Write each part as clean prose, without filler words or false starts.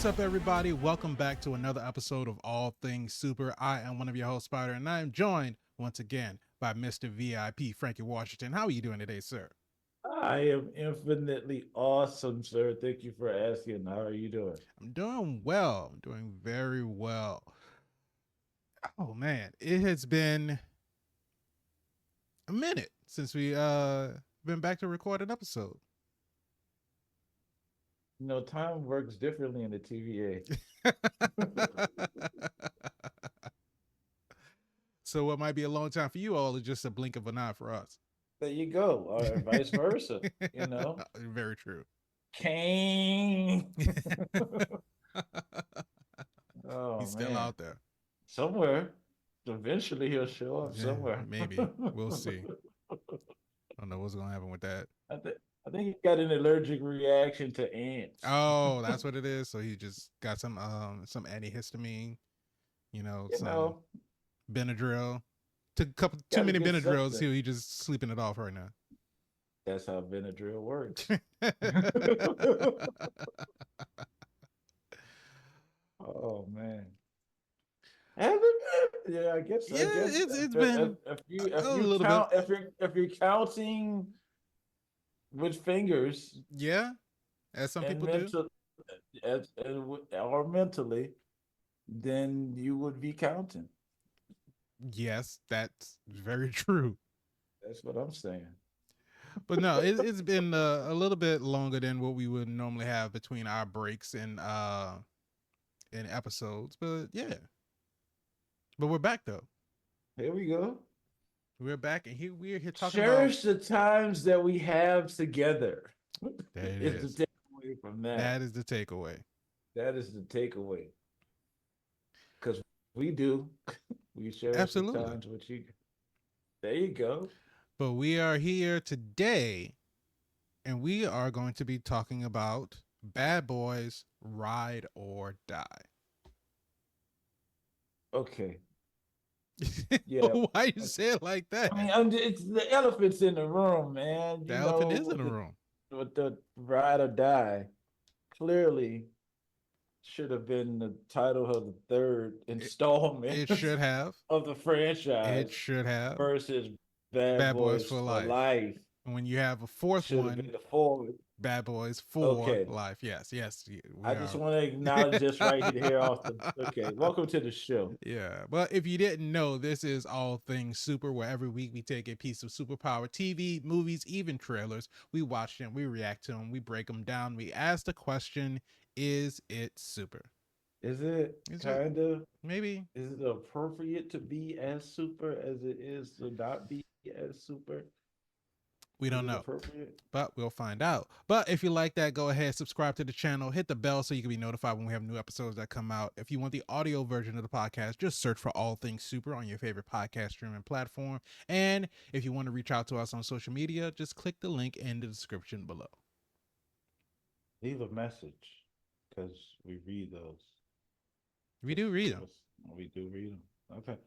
What's up, everybody? Welcome back to another episode of All Things Super. I am one of your hosts, Spider, and I am joined once again by Mr. VIP, Frankie Washington. How are you doing today, sir? I am infinitely awesome, sir. Thank you for asking. How are you doing? I'm doing well. I'm doing very well. Oh man, it has been a minute since we been back to record an episode. You know, time works differently in the TVA. So what might be a long time for you all is just a blink of an eye for us. There you go, or vice versa. You know, Very true. Kane. Oh He's still man, out there. somewhere. Eventually, he'll show up Yeah, somewhere. maybe. We'll see. I don't know what's gonna happen with that. I think I think he got an allergic reaction to ants. Oh, that's what it is. So he just got some antihistamine, You some know, Benadryl. Took a couple too got to many get Benadryls. something. He just sleeping it off right now. That's how Benadryl works. Oh man. Has it been? Yeah, I guess. I Yeah, guess it's been if a you little bit. count if you're counting with fingers Yeah, as some and people do. mental or mentally, then you would be counting. Yes, that's very true. That's what I'm saying. But no, it's been a little bit longer than what we would normally have between our breaks and in episodes. But yeah, but we're back though. Here we go. We're back, and here we're here talking about. Cherish the times that we have together. There it Is is. the takeaway from that. That is the takeaway. That is the takeaway. Because we do. We cherish the Absolutely. times with you. There you go. But we are here today, and we are going to be talking about Bad Boys Ride or Die. Okay. Yeah. Why you say it like that? I mean, it's the elephants in the room, man. The You elephant know, is in the room. with the ride or die, clearly should have been the title of the third installment It should have. of the franchise It should have. versus Bad Bad Boys Boys for for Life. Life. And when you have a fourth Should have one, been the fourth. Bad Boys for Okay. Life. Yes, yes. I just want to acknowledge this right here off the. Okay, welcome to the show. Yeah, but if you didn't know, this is All Things Super, where every week we take a piece of superpower TV, movies, even trailers. We watch them, we react to them, we break them down. We ask the question: is it super? Is it Is kind of? Maybe. Is it appropriate to be as super as it is to not be as super? We Is don't it know, appropriate? but we'll find out. But if you like that, go ahead, subscribe to the channel, hit the bell so you can be notified when we have new episodes that come out. If you want the audio version of the podcast, just search for All Things Super on your favorite podcast streaming platform. And if you want to reach out to us on social media, just click the link in the description below. Leave a message because we read those. We do read them. We do read them. Okay.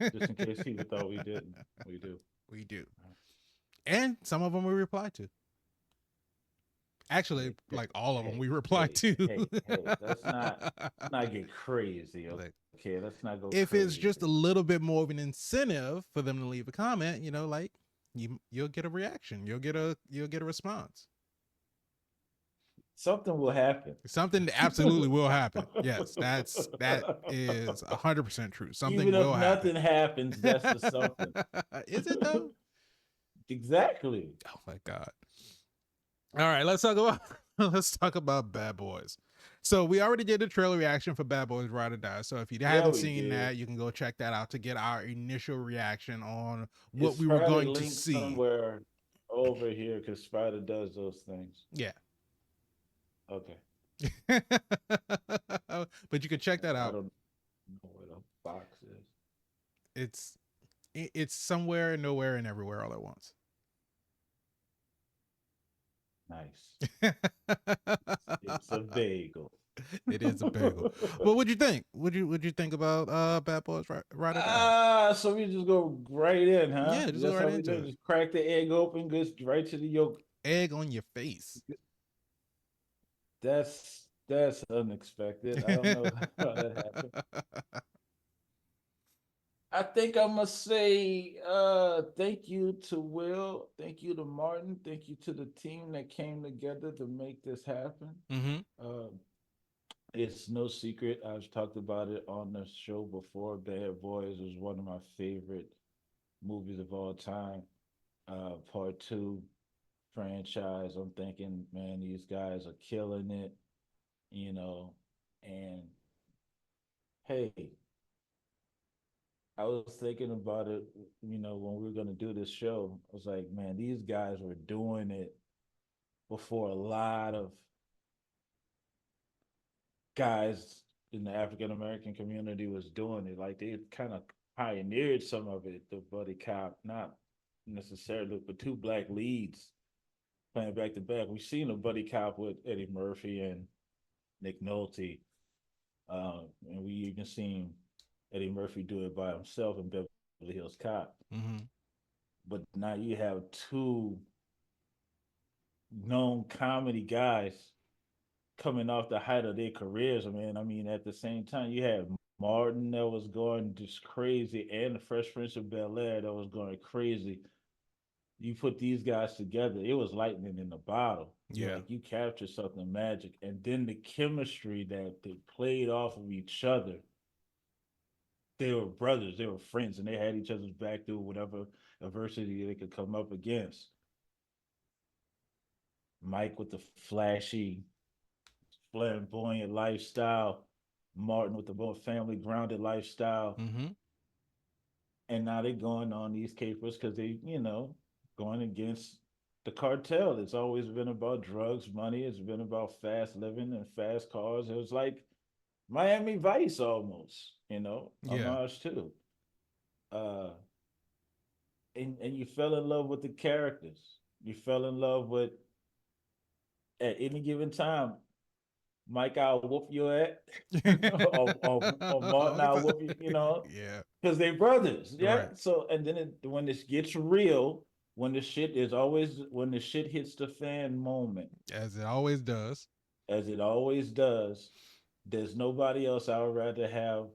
Just in case people thought we didn't. We do. We do. And some of them we reply to. Actually, like all of them we reply to. Let's not get crazy. Okay, let's not go if crazy. It's just a little bit more of an incentive for them to leave a comment, like you'll get a reaction. You'll get a response. Something will happen. Something absolutely will happen. Yes, that is 100% true. Something Even will if happen. nothing happens, that's the something. Is it though? Exactly. Oh my God. All right, let's talk about Bad Boys. So we already did a trailer reaction for Bad Boys Ride or Die. So if you haven't seen that, you can go check that out to get our initial reaction on what we were going to see. Somewhere over here, because Spider does those things. Yeah. Okay. But you can check that out. I don't know where the box is. It's somewhere, nowhere, and everywhere all at once. Nice. It's a bagel. It is a bagel. Well, what'd you think? What'd you think about Bad Boys Ride or Die? So we just go right in, huh? Yeah, just go right into it. Just crack the egg open, goes right to the yolk. Egg on your face. That's That's unexpected. I don't know how that happened. I think I must say thank you to Will, thank you to Martin, thank you to the team that came together to make this happen. Mm-hmm. Uh, it's no secret. I've talked about it on the show before. Bad Boys was one of my favorite movies of all time. Part two franchise. I'm thinking, man, these guys are killing it, you know. And hey, I was thinking about it, when we were gonna do this show. I was like, man, these guys were doing it before a lot of guys in the African American community was doing it. Like they kind of pioneered some of it, the buddy cop, not necessarily, but two black leads playing back to back. We've seen a buddy cop with Eddie Murphy and Nick Nolte. And we even seen Eddie Murphy do it by himself in Beverly Hills Cop. Mm-hmm. But now you have two known comedy guys coming off the height of their careers. I mean, at the same time, you had Martin that was going just crazy, and the Fresh Prince of Bel Air that was going crazy. You put these guys together, it was lightning in the bottle. Yeah. Like you captured something magic, and then the chemistry that they played off of each other. They were brothers, they were friends, and they had each other's back through whatever adversity they could come up against. Mike with the flashy, flamboyant lifestyle, Martin with the more family grounded lifestyle. Mm-hmm. And now they're going on these capers because they, going against the cartel. It's always been about drugs, money. It's been about fast living and fast cars. It was like Miami Vice almost, Yeah. homage too. Uh, and you fell in love with the characters. You fell in love with at any given time. Mike, I'll whoop you at, or Martin, All the I'll time. whoop you, Yeah. because they brothers, yeah. Right. So, and then when this gets real, when the shit is always when the shit hits the fan moment, As it always does. as it always does, there's nobody else I would rather have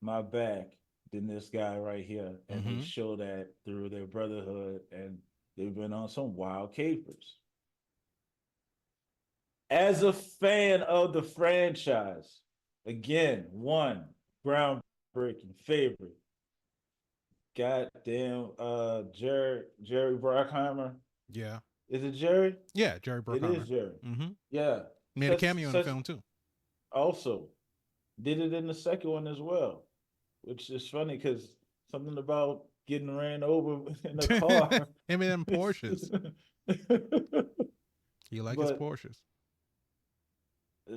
my back than this guy right here, and they Mm-hmm. show that through their brotherhood, and they've been on some wild capers. As a fan of the franchise, again, one groundbreaking favorite. Goddamn, Jerry Bruckheimer. Yeah. Is it Jerry? Yeah. Jerry It is Bruckheimer. Jerry. Mm-hmm. Yeah, Made a cameo in the film too. also did it in the second one as well, which is funny because something about getting ran over in a car. Him and them Porsches. He like his But Porsches.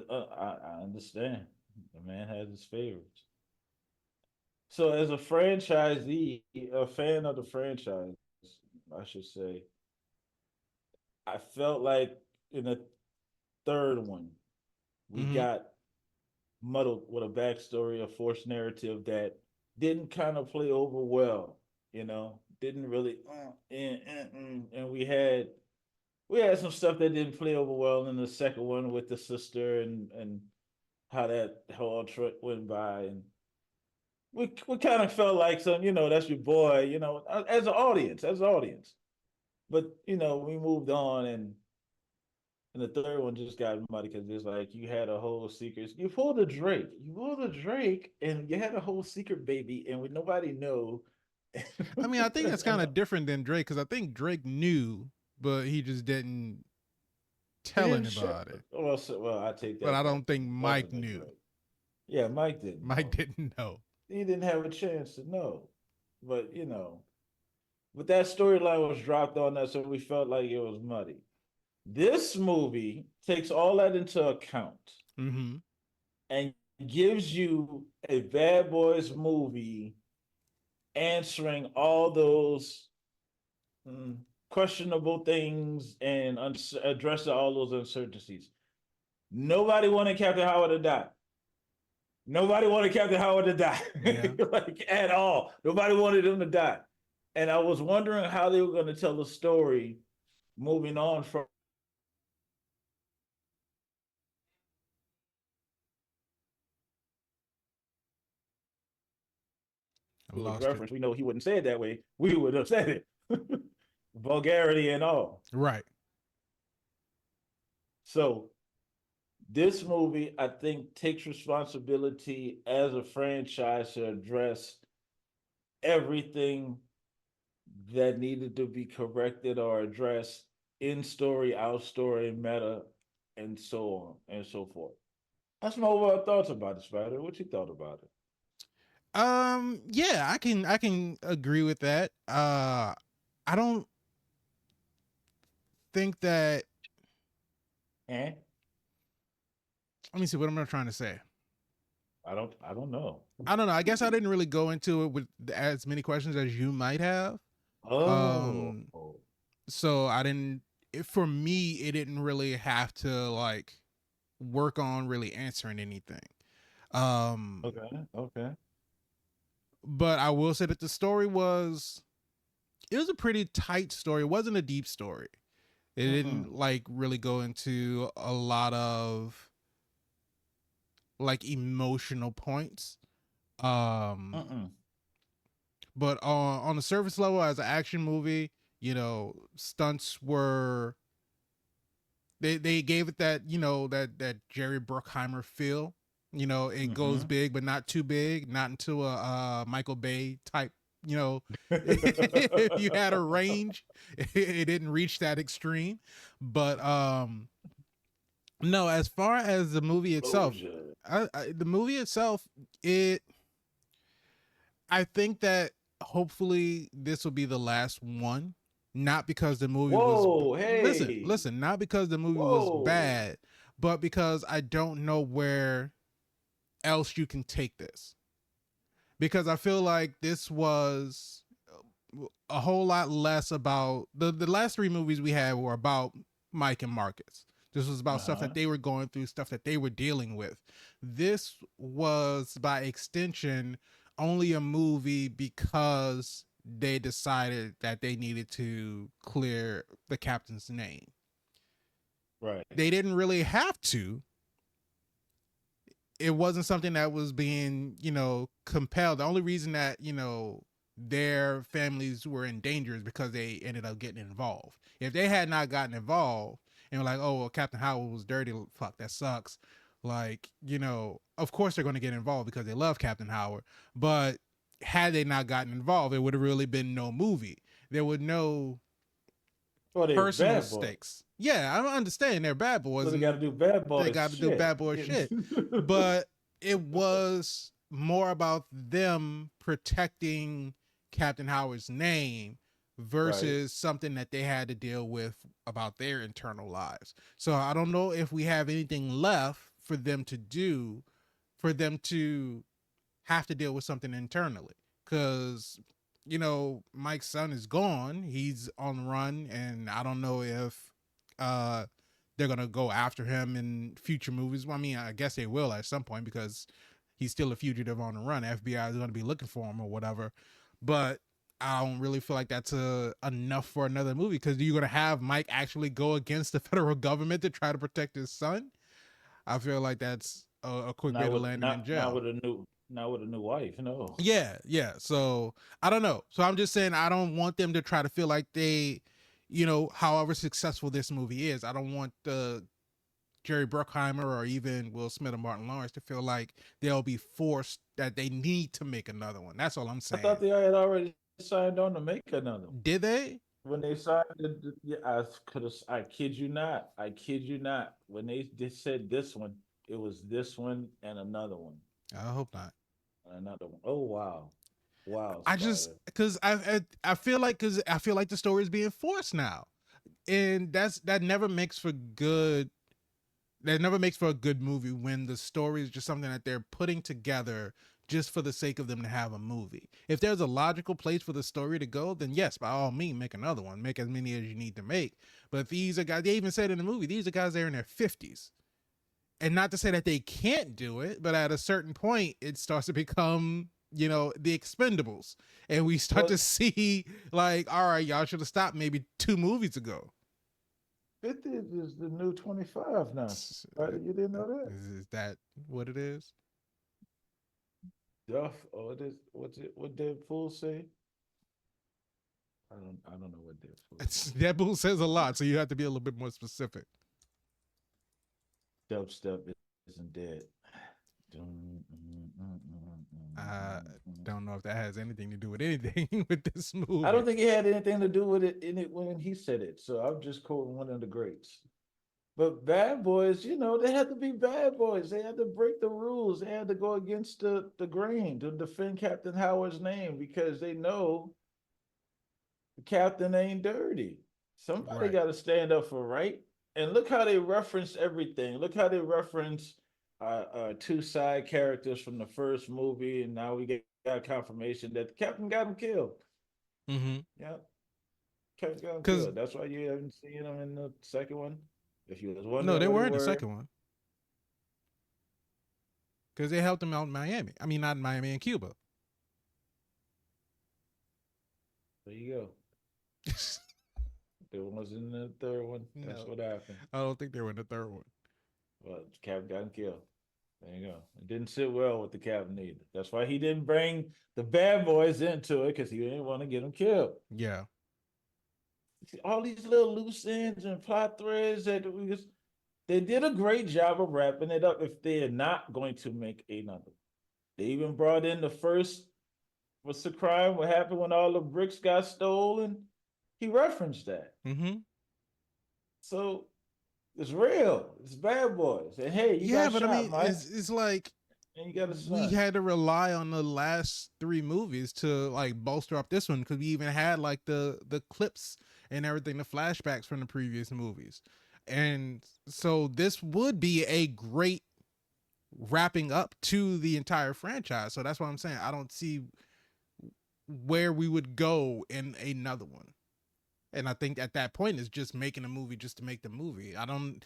I understand. The man has his favorites. So, as a franchisee, a fan of the franchise, I should say, I felt like in the third one, we Mm-hmm. got muddled with a backstory, a forced narrative that didn't kind of play over well, didn't really, and we had some stuff that didn't play over well in the second one with the sister and how that whole trip went by, and we kind of felt like that's your boy, as an audience. But we moved on, and the third one just got muddy because it's like you had a whole secret. You pulled a Drake, and you had a whole secret baby, and with nobody know. I mean, I think that's kind And of different than Drake because I think Drake knew, but he just didn't he tell didn't share. anybody. Well, I take But I that back. don't think It Mike wasn't a knew. Drake. Yeah, Mike didn't Mike know. didn't know. He didn't have a chance to know. But but that storyline was dropped on us, and we felt like it was muddy. This movie takes all that into account Mm-hmm. and gives you a Bad Boys movie answering all those mm, questionable things and addressing all those uncertainties. Nobody wanted Captain Howard to die. Nobody wanted Captain Howard to die, Yeah. like at all. Nobody wanted him to die. And I was wondering how they were going to tell the story moving on from I It was lost it. reference. We know he wouldn't say it that way. We would have said it. Vulgarity and all. Right. So this movie, I think, takes responsibility as a franchise to address everything that needed to be corrected or addressed in story, out story, meta, and so on and so forth. That's my overall thoughts about it, Spider. What you thought about it? Yeah, I can agree with that. I don't think that Eh? let me see what am I trying to say. I don't know. I don't know. I guess I didn't really go into it with as many questions as you might have. Oh, Um so I didn't for me it didn't really have to like work on really answering anything. Um okay. but I will say that the story was it was a pretty tight story. It wasn't a deep story. It didn't Mm-mm. like really go into a lot of like emotional points. Um Mm-mm. but on the surface level as an action movie, you know, stunts were they gave it that, you know, that Jerry Bruckheimer feel. You know, it goes Mm-hmm. big but not too big, not into a Michael Bay type, you know, if you had a range, it didn't reach that extreme. But no, as far as the movie itself, Closure. the movie itself, it I think that hopefully this will be the last one. Not because the movie was Whoa, listen, hey. listen, not because the movie was Whoa. bad, but because I don't know where else you can take this. Because I feel like this was a whole lot less about the last three movies we had were about Mike and Marcus. This was about stuff Uh-huh. that they were going through, stuff that they were dealing with. This was by extension only a movie because they decided that they needed to clear the captain's name. Right. They didn't really have to. It wasn't something that was being, you know, compelled. The only reason that, you know, their families were in danger is because they ended up getting involved. If they had not gotten involved and were like, oh, well, Captain Howard was dirty, fuck, that sucks. Like, you know, of course they're going to get involved because they love Captain Howard. But had they not gotten involved, it would have really been no movie. There would no Well, they're personal bad boys. stakes. Yeah, I understand they're bad boys So they got and to do bad they boys got to do shit. bad boy shit. But it was more about them protecting Captain Howard's name Right. versus something that they had to deal with about their internal lives. So I don't know if we have anything left for them to do for them to have to deal with something internally. Because, you know, Mike's son is gone. He's on the run, and I don't know if uh they're gonna go after him in future movies. Well, I mean, I guess they will at some point because he's still a fugitive on the run. FBI is gonna be looking for him or whatever. But I don't really feel like that's enough for another movie because you're gonna have Mike actually go against the federal government to try to protect his son. I feel like that's a quick way Not to with land him in not not jail. with a new not with a new wife. No. Yeah, yeah. So I don't know. So I'm just saying I don't want them to try to feel like they, you know, however successful this movie is, I don't want the Jerry Bruckheimer or even Will Smith or Martin Lawrence to feel like they'll be forced that they need to make another one. That's all I'm I thought saying. they had already signed on to make another one. Did they? When they signed it, yeah, I could have. I kid you not. I kid you not. When they said this one, it was this one and another one, I hope not. and another one. Oh wow, wow, I just Spider. because I feel like the story is being forced now, and that never makes for good. That never makes for a good movie when the story is just something that they're putting together just for the sake of them to have a movie. If there's a logical place for the story to go, then yes, by all means, make another one. Make as many as you need to make. But these are guys, they even said in the movie, these are guys that are in their 50s. And not to say that they can't do it, but at a certain point, it starts to become, you know, the expendables. And we start to Well, see, like, all right, y'all should have stopped maybe 2 movies ago. 50 is the new 25 now. Is, Spider, you didn't know that? is that what it is? Duff. Oh, it is. What's it? What Deadpool say? I don't know what Deadpool. Deadpool says a lot, so you have to be a little bit more specific. Dubstep isn't dead. I don't know if that has anything to do with anything with this movie. I don't think it had anything to do with it in it when he said it. So I'm just quoting one of the greats. But Bad Boys, you know, they had to be bad boys. They had to break the rules. They had to go against the grain to defend Captain Howard's name because they know the captain ain't dirty. Somebody Right. got to stand up for right. And look how they reference everything. Look how they reference two side characters from the first movie, and now we got confirmation that the captain got him killed. Mm-hmm. Yeah, captain got him 'Cause- killed. That's why you haven't seen him in the second one. If you was wondering, No, they what were he in the were, second one. Because they helped him out in Miami. I mean, not in Miami, in Cuba. There you go. There was in the third one. That's No. what happened. I don't think they were in the third one. Well, the captain got him killed. There you go. It didn't sit well with the captain either. That's why he didn't bring the bad boys into it, because he didn't want to get them killed. Yeah. All these little loose ends and plot threads that they did a great job of wrapping it up if they're not going to make another. They even brought in the first, what's the crime? What happened when all the bricks got stolen? He referenced that. Mm-hmm. So it's real. It's Bad Boys. And hey, you Yeah, got but shot, I mean, Mike, it's like and you got a son. we had to rely on the last three movies to like bolster up this one because we even had like the clips and everything, the flashbacks from the previous movies. And so this would be a great wrapping up to the entire franchise. So that's what I'm saying. I don't see where we would go in another one. And I think at that point it's just making a movie just to make the movie. I don't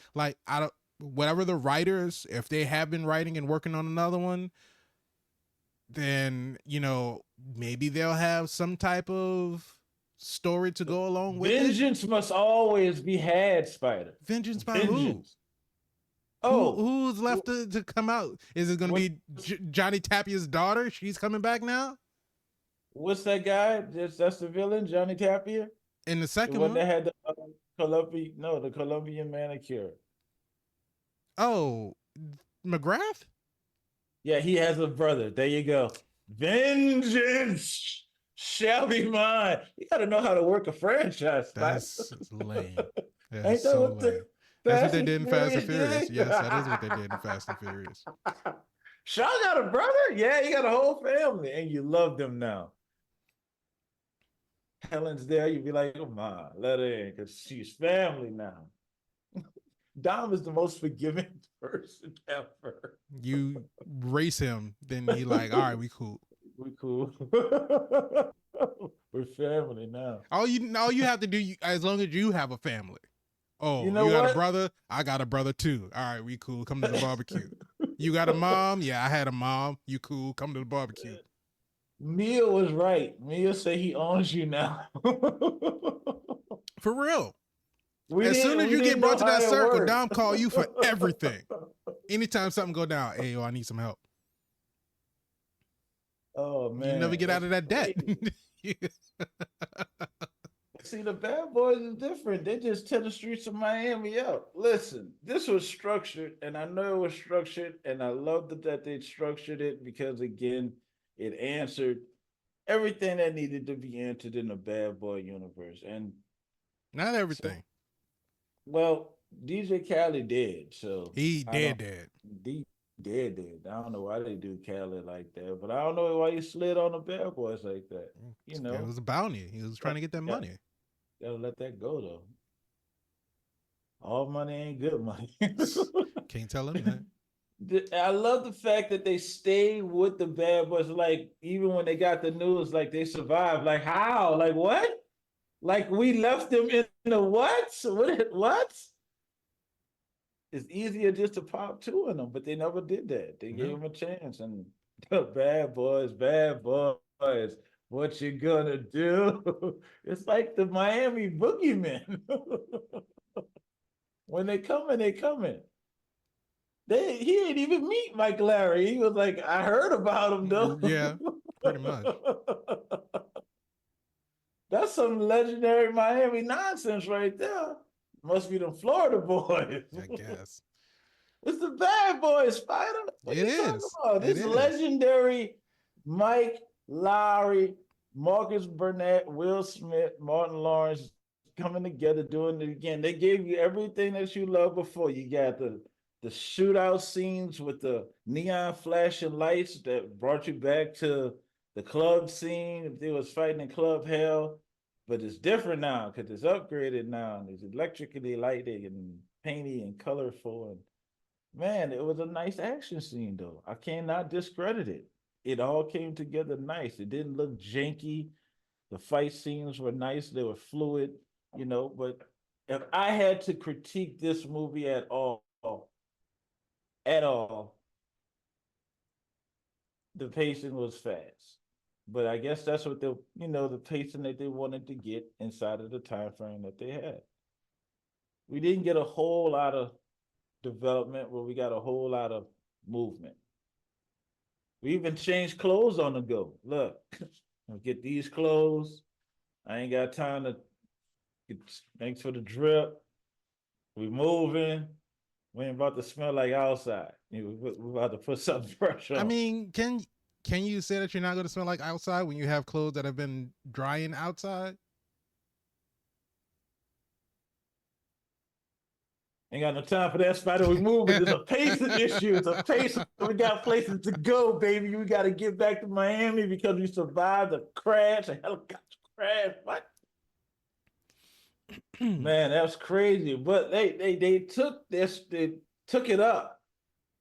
whatever the writers, if they have been writing and working on another one, then, you know, maybe they'll have some type of story to go along with Vengeance must always be had, Spider. Vengeance by Vengeance. who? Oh, Who's left to come out? Is it going to be Johnny Tapia's daughter? She's coming back now? what's that guy? That's the villain, Johnny Tapia? In the The second one one? that had the the Colombian manicure. Oh, McGrath? Yeah, he has a brother. There you go. Vengeance shall be mine. You got to know how to work a franchise. That's lame. That Ain't is that so what the lame. That's what they Fast did in Fast and Furious Furious. did? Yes, that is what they did in Fast and Furious. Shaw got a brother? Yeah, he got a whole family, and you love them now. Helen's there, you'd be like, come on, let her in, because she's family now. Dom is the most forgiving person ever. You race him, then he like, all right, we cool. We cool. We're family now. All you have to do, as long as you have a family. Oh, You know you got what? a brother? I got a brother too. All right, we cool. Come to the barbecue. You got a mom? Yeah, I had a mom. You cool? Come to the barbecue. Mia was right. Mia said he owns you now. For real. As soon as you get brought to that circle, Dom call you for everything. Anytime something go down, hey, yo, I need some help. Oh man, You never get out of that debt. See, the Bad Boys is different. They just tear the streets of Miami up. Listen, this was structured, and I know it was structured, and I love that they structured it because, again, it answered everything that needed to be answered in the Bad Boy universe. And Not everything. well, DJ Khaled did. So He dead. Dead. I don't know why they do Khaled like that, but I don't know why he slid on the Bad Boys like that. You know, It was a bounty. He was trying to get that money. Gotta let that go though. All money ain't good money. Can't tell him that. I love the fact that they stayed with the Bad Boys. Like, even when they got the news, like they survived. Like, how? Like, what? Like, we left them in the what? What? It's easier just to pop two in them, but they never did that. They gave them a chance. And the Bad Boys, what you gonna do? It's like the Miami boogeymen. When they coming, they coming. He ain't even meet Mike Larry. He was like, I heard about him though. Yeah, pretty much. That's some legendary Miami nonsense right there. Must be the Florida boys. I guess It's the Bad Boys, Spider. What are it you talking is. about? It This is. legendary Mike Lowry, Marcus Burnett, Will Smith, Martin Lawrence coming together doing it again. They gave you everything that you loved before. You got the shootout scenes with the neon flashing lights that brought you back to the club scene. If they was fighting in club hell, but it's different now because it's upgraded now and it's electrically lighted and painty and colorful. And man, it was a nice action scene though. I cannot discredit it. It all came together nice. It didn't look janky. The fight scenes were nice. They were fluid, you know. But if I had to critique this movie at all, the pacing was fast. But I guess that's what the pacing that they wanted to get inside of the time frame that they had. We didn't get a whole lot of development where we got a whole lot of movement. We even changed clothes on the go. Look, I'll get these clothes. I ain't got time to get, thanks for the drip. We moving. We ain't about to smell like outside. We about to put something fresh on. I mean, can you say that you're not going to smell like outside when you have clothes that have been drying outside? Ain't got no time for that, Spider. We moving. It's a pacing issue. It's a pace. We got places to go, baby. We got to get back to Miami because we survived a crash, a helicopter crash. What? Man, that's crazy. But they took this, they took it up.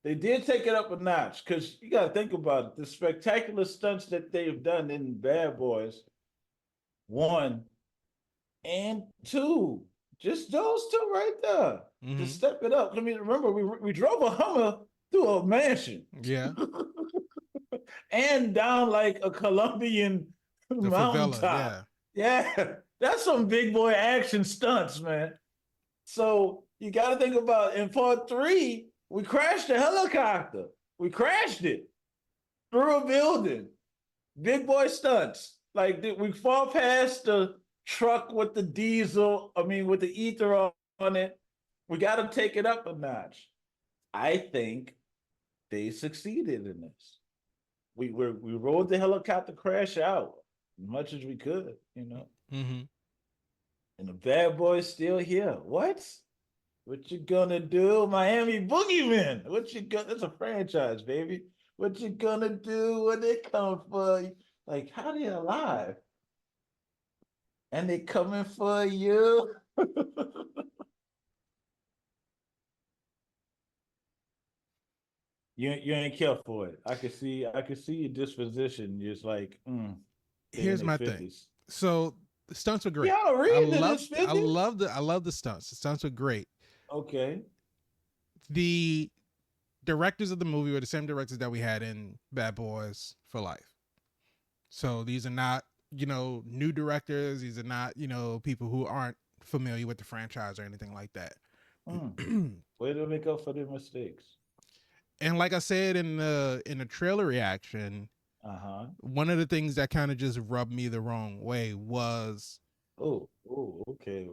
They did take it up a notch because you got to think about it. The spectacular stunts that they've done in Bad Boys, 1 and 2, just those two right there. Mm-hmm. To step it up. I mean, remember we drove a Hummer through a mansion. Yeah. And down like a Colombian mountaintop. Yeah, that's some big boy action stunts, man. So you got to think about in part 3, we crashed the helicopter. We crashed it through a building. Big boy stunts. Like we fall past the truck with the diesel. I mean, with the ether on it. We got to take it up a notch. I think they succeeded in this. We rode the helicopter crash out as much as we could, you know. Mm-hmm. And the Bad Boys still here. What? What you gonna do, Miami Boogeymen? What you gonna? It's a franchise, baby. What you gonna do when they come for you? Like, how they alive? And they coming for you? You ain't care for it. I can see your disposition. Just like, here's my 50s. Thing. So the stunts were great. Y'all reading I love the stunts. The stunts were great. Okay. The directors of the movie were the same directors that we had in Bad Boys for Life. So these are not, new directors. These are not, people who aren't familiar with the franchise or anything like that. Way to make up for their mistakes. And like I said in the trailer reaction, one of the things that kind of just rubbed me the wrong way was, okay.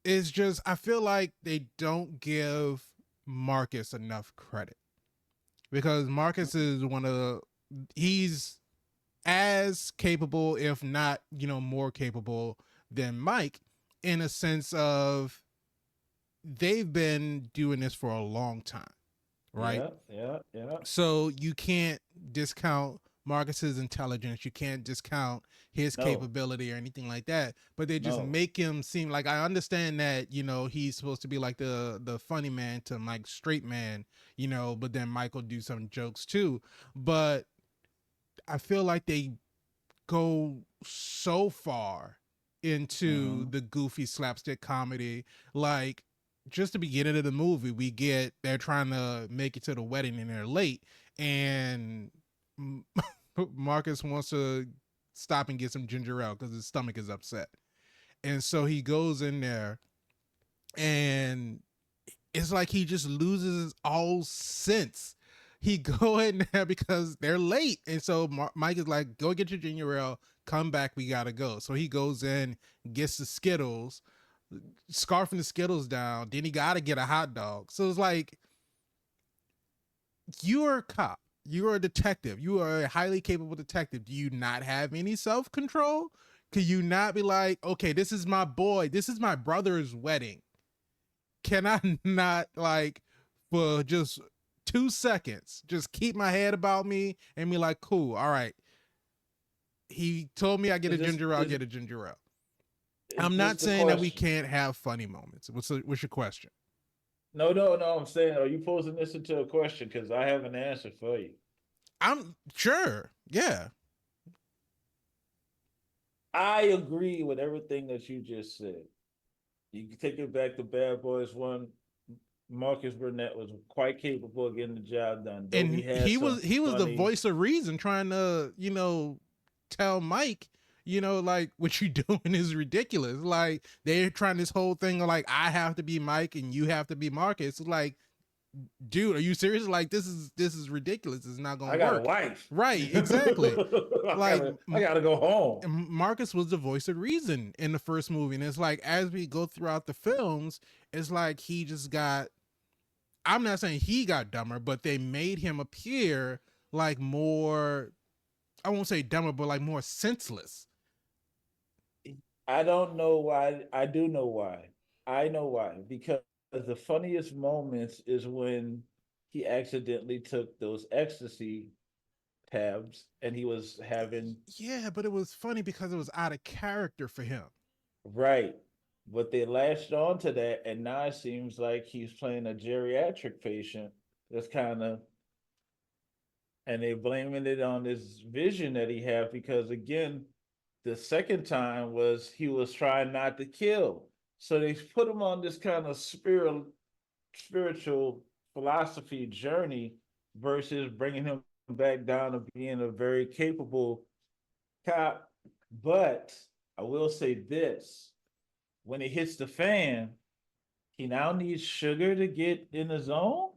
It's just I feel like they don't give Marcus enough credit because Marcus is he's as capable, if not, more capable than Mike, in a sense of they've been doing this for a long time. Right? Yeah. So you can't discount Marcus's intelligence. You can't discount his capability or anything like that. But they just make him seem like, I understand that, he's supposed to be like the funny man to Mike's straight man, but then Mike will do some jokes too. But I feel like they go so far into the goofy slapstick comedy. Like, just the beginning of the movie, they're trying to make it to the wedding and they're late, and Marcus wants to stop and get some ginger ale because his stomach is upset. And so he goes in there, and it's like he just loses all sense. He go in there because they're late, and so Mike is like, "Go get your ginger ale, come back, we gotta go." So he goes in, gets the Skittles, scarfing the Skittles down. Then he gotta get a hot dog. So it's like, you are a cop, you are a detective, you are a highly capable detective. Do you not have any self control? Could you not be like, okay, this is my boy, this is my brother's wedding? Can I not, like, for just 2 seconds, just keep my head about me and be like, cool, all right. He told me I get a ginger ale, I get a ginger ale. I'm not saying that we can't have funny moments. What's your question? No. I'm saying, are you posing this into a question? Because I have an answer for you. I'm sure. Yeah. I agree with everything that you just said. You can take it back to Bad Boys 1. Marcus Burnett was quite capable of getting the job done. And he was the voice of reason, trying to, tell Mike, like, what you doing is ridiculous. Like, they're trying this whole thing of like, I have to be Mike and you have to be Marcus. It's like, dude, are you serious? Like, this is ridiculous. It's not gonna work. I got a wife. Right, exactly. Like, I gotta go home. Marcus was the voice of reason in the first movie. And it's like, as we go throughout the films, it's like he just got, I'm not saying he got dumber, but they made him appear like more, I won't say dumber, but like more senseless. I don't know why. I do know why. I know why. Because the funniest moments is when he accidentally took those ecstasy tabs and he was having. Yeah, but it was funny because it was out of character for him. Right. But they latched on to that, and now it seems like he's playing a geriatric patient that's kind of, and they blaming it on this vision that he had because, again, the second time was he was trying not to kill. So they put him on this kind of spiritual philosophy journey versus bringing him back down to being a very capable cop. But I will say this, when it hits the fan, he now needs sugar to get in the zone.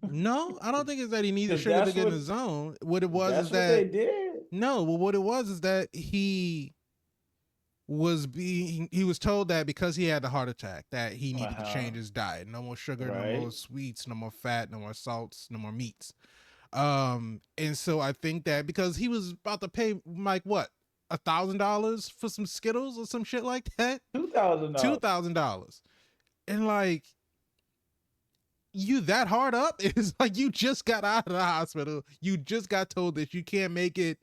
No, I don't think it's that he needed sugar to get in the zone. What it was is that they did. No, well, what it was is that he was told that because he had the heart attack that he needed to change his diet. No more sugar, no more sweets, no more fat, no more salts, no more meats. And so I think that because he was about to pay Mike what, $1,000 for some Skittles or some shit like that, $2,000, and like, you that hard up? It's like you just got out of the hospital, you just got told that you can't make it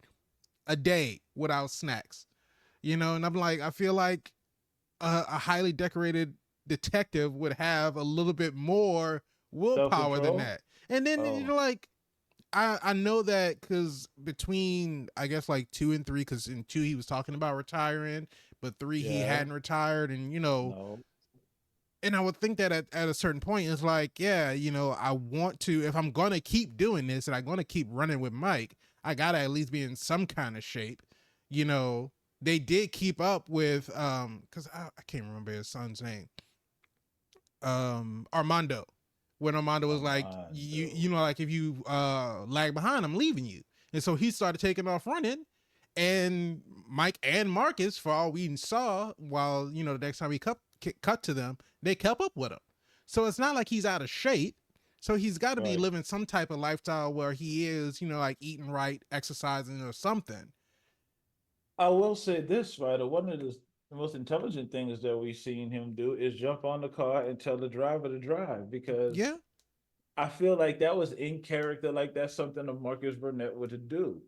a day without snacks, and I'm like, I feel like a highly decorated detective would have a little bit more willpower than that. And then like, I know that because between, I guess, like 2 and 3, because in 2 he was talking about retiring, but 3 he hadn't retired, and and I would think that at a certain point it's like, yeah, I want to, if I'm gonna keep doing this and I'm gonna keep running with Mike, I gotta at least be in some kind of shape. They did keep up with because I can't remember his son's name, Armando, when Armando was like, like, if you lag behind, I'm leaving you. And so he started taking off running, and Mike and Marcus, for all we saw, while the next time we cut to them, they kept up with him. So it's not like he's out of shape. So he's got to be living some type of lifestyle where he is, like, eating right, exercising or something. I will say this, right? One of the most intelligent things that we've seen him do is jump on the car and tell the driver to drive, because I feel like that was in character. Like, that's something that Marcus Burnett would do.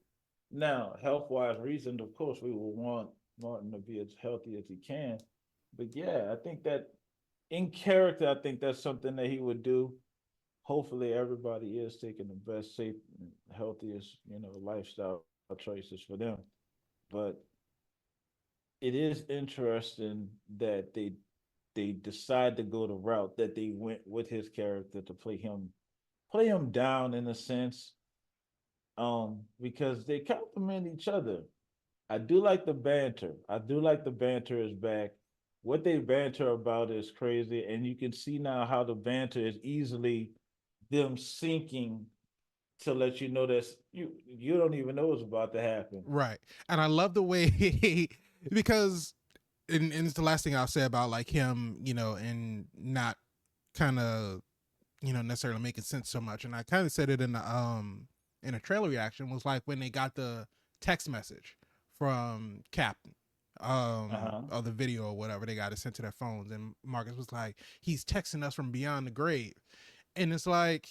Now, health-wise reasons, of course, we will want Martin to be as healthy as he can. But yeah, I think that in character, I think that's something that he would do. Hopefully everybody is taking the best, safe, and healthiest, lifestyle choices for them. But it is interesting that they decide to go the route that they went with his character to play him down in a sense. Because they complement each other. I do like the banter. I do like the banter is back. what they banter about is crazy, and you can see now how the banter is easily them sinking to let you know that you don't even know what's about to happen. Right. And I love the way because and it's the last thing I'll say about like him, you know, and not kind of, you know, necessarily making sense so much. And I kind of said it in a trailer reaction was like when they got the text message from Captain or the video or whatever, they got it sent to their phones, and Marcus was like, he's texting us from beyond the grave. And it's like,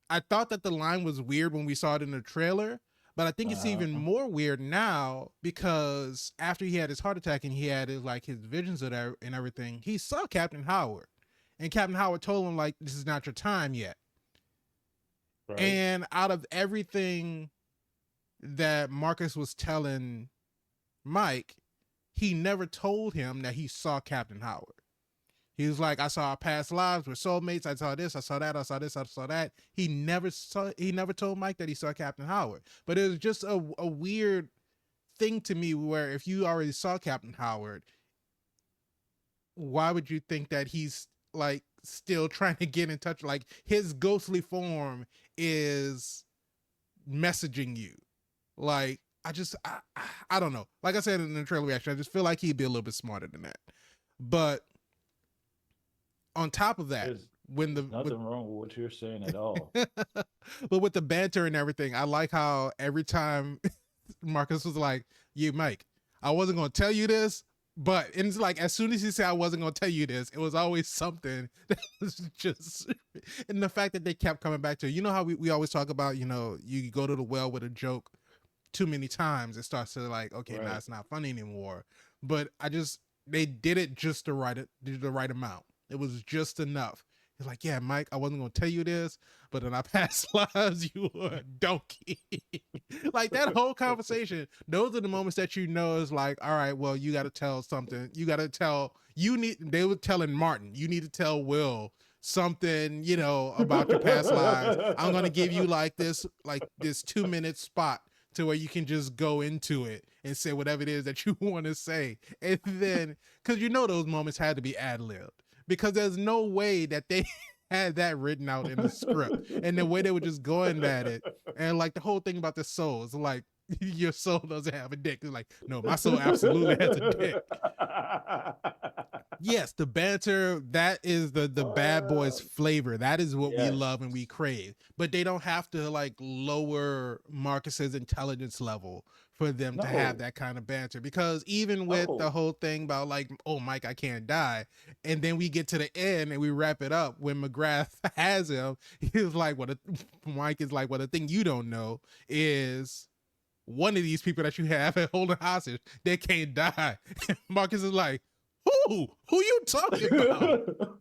I thought that the line was weird when we saw it in the trailer, but I think it's even more weird now because after he had his heart attack and he had his like his visions of that and everything, he saw Captain Howard, and Captain Howard told him like, this is not your time yet. Right. And out of everything that Marcus was telling Mike, he never told him that he saw Captain Howard. He was like, I saw our past lives, we're soulmates. I saw this, I saw that, I saw this, I saw that. He never told Mike that he saw Captain Howard. But it was just a weird thing to me where if you already saw Captain Howard, why would you think that he's like still trying to get in touch? Like his ghostly form is messaging you. Like, I don't know. Like I said in the trailer reaction, I just feel like he'd be a little bit smarter than that. But on top of that, nothing wrong with what you're saying at all. But with the banter and everything, I like how every time Marcus was like, "You, Mike, I wasn't going to tell you this," but it's like as soon as he said I wasn't going to tell you this, it was always something that was just. And the fact that they kept coming back to, you know how we always talk about, you know, you go to the well with a joke too many times, it starts to like, okay, now it's not funny anymore. But they did it just the right amount. It was just enough. He's like, yeah, Mike, I wasn't going to tell you this, but in our past lives, you were a donkey. Like that whole conversation, those are the moments that you know is like, all right, well, you got to tell something. You got to they were telling Martin, you need to tell Will something, you know, about your past lives. I'm going to give you like this 2-minute spot to where you can just go into it and say whatever it is that you want to say. And then, because you know those moments had to be ad-libbed. Because there's no way that they had that written out in the script. And the way they were just going at it. And like the whole thing about the soul is like, your soul doesn't have a dick. It's like, no, my soul absolutely has a dick. Yes, the banter, that is the Bad Boys flavor. That is what we love and we crave. But they don't have to like lower Marcus's intelligence level for them to have that kind of banter. Because even with the whole thing about like, oh, Mike, I can't die. And then we get to the end and we wrap it up when McGrath has him. He's like, Mike is like, well, the thing you don't know is one of these people that you have at holding hostage, they can't die. And Marcus is like, who you talking about?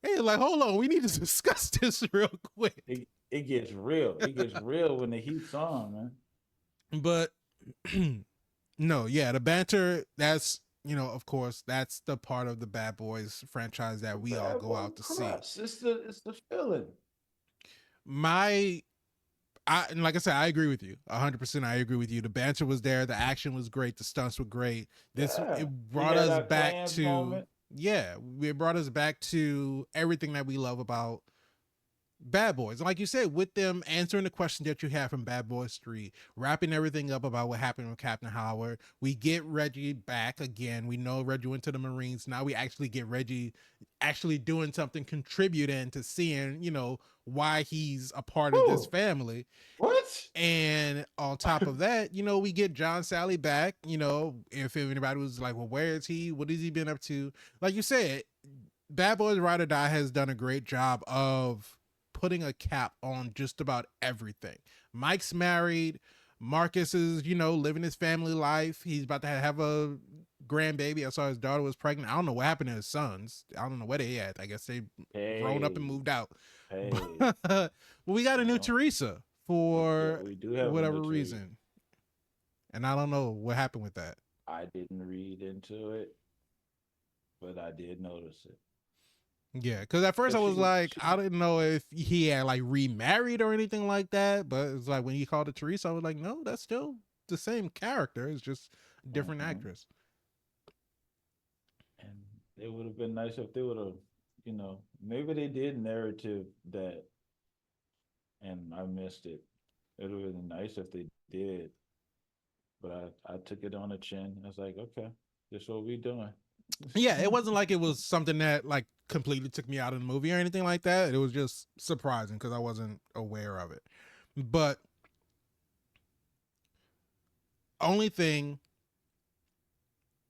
Hey, like, hold on, we need to discuss this real quick. It gets real. It gets real when the heat's on, man. But no, yeah, the banter, that's, you know, of course, that's the part of the Bad Boys franchise that we all go out to see. It's the feeling. And like I said, I agree with you 100%. I agree with you. The banter was there. The action was great. The stunts were great. It brought us back to, it brought us back to everything that we love about Bad Boys. And like you said, with them answering the question that you have from Bad Boys 3, wrapping everything up about what happened with Captain Howard. We get Reggie back again. We know Reggie went to the Marines. Now we actually get Reggie actually doing something, contributing to seeing, you know, why he's a part of this family. What? And on top of that, you know, we get John Sally back. You know, if anybody was like, well, where is he? What has he been up to? Like you said, Bad Boys Ride or Die has done a great job of putting a cap on just about everything. Mike's married. Marcus is, you know, living his family life. He's about to have a grandbaby. I saw his daughter was pregnant. I don't know what happened to his sons. I don't know where they at. I guess they grown up and moved out. Well, we got a new Teresa for whatever reason. And I don't know what happened with that. I didn't read into it, but I did notice it. Yeah, because at first I was like, I didn't know if he had like remarried or anything like that. But it's like when he called it Teresa, I was like, no, that's still the same character. It's just a different actress. it would have been nice if they would have, maybe they did narrative that, and I missed it. It would have been nice if they did, but I took it on the chin. I was like, okay, this what we doing. Yeah, it wasn't like it was something that like completely took me out of the movie or anything like that. It was just surprising because I wasn't aware of it. But only thing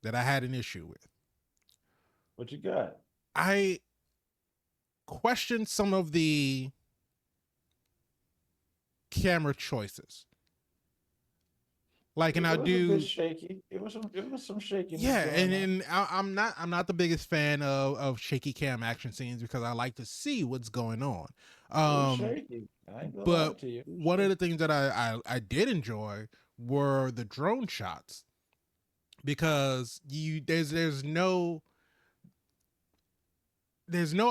that I had an issue with, What you got? I questioned some of the camera choices. Like, and I It was a do, bit shaky. It was some shakiness yeah, going on. and I'm not the biggest fan of shaky cam action scenes because I like to see what's going on. It was Um, shaky. I ain't gonna lie but to you. one of the things that I did enjoy were the drone shots because there's no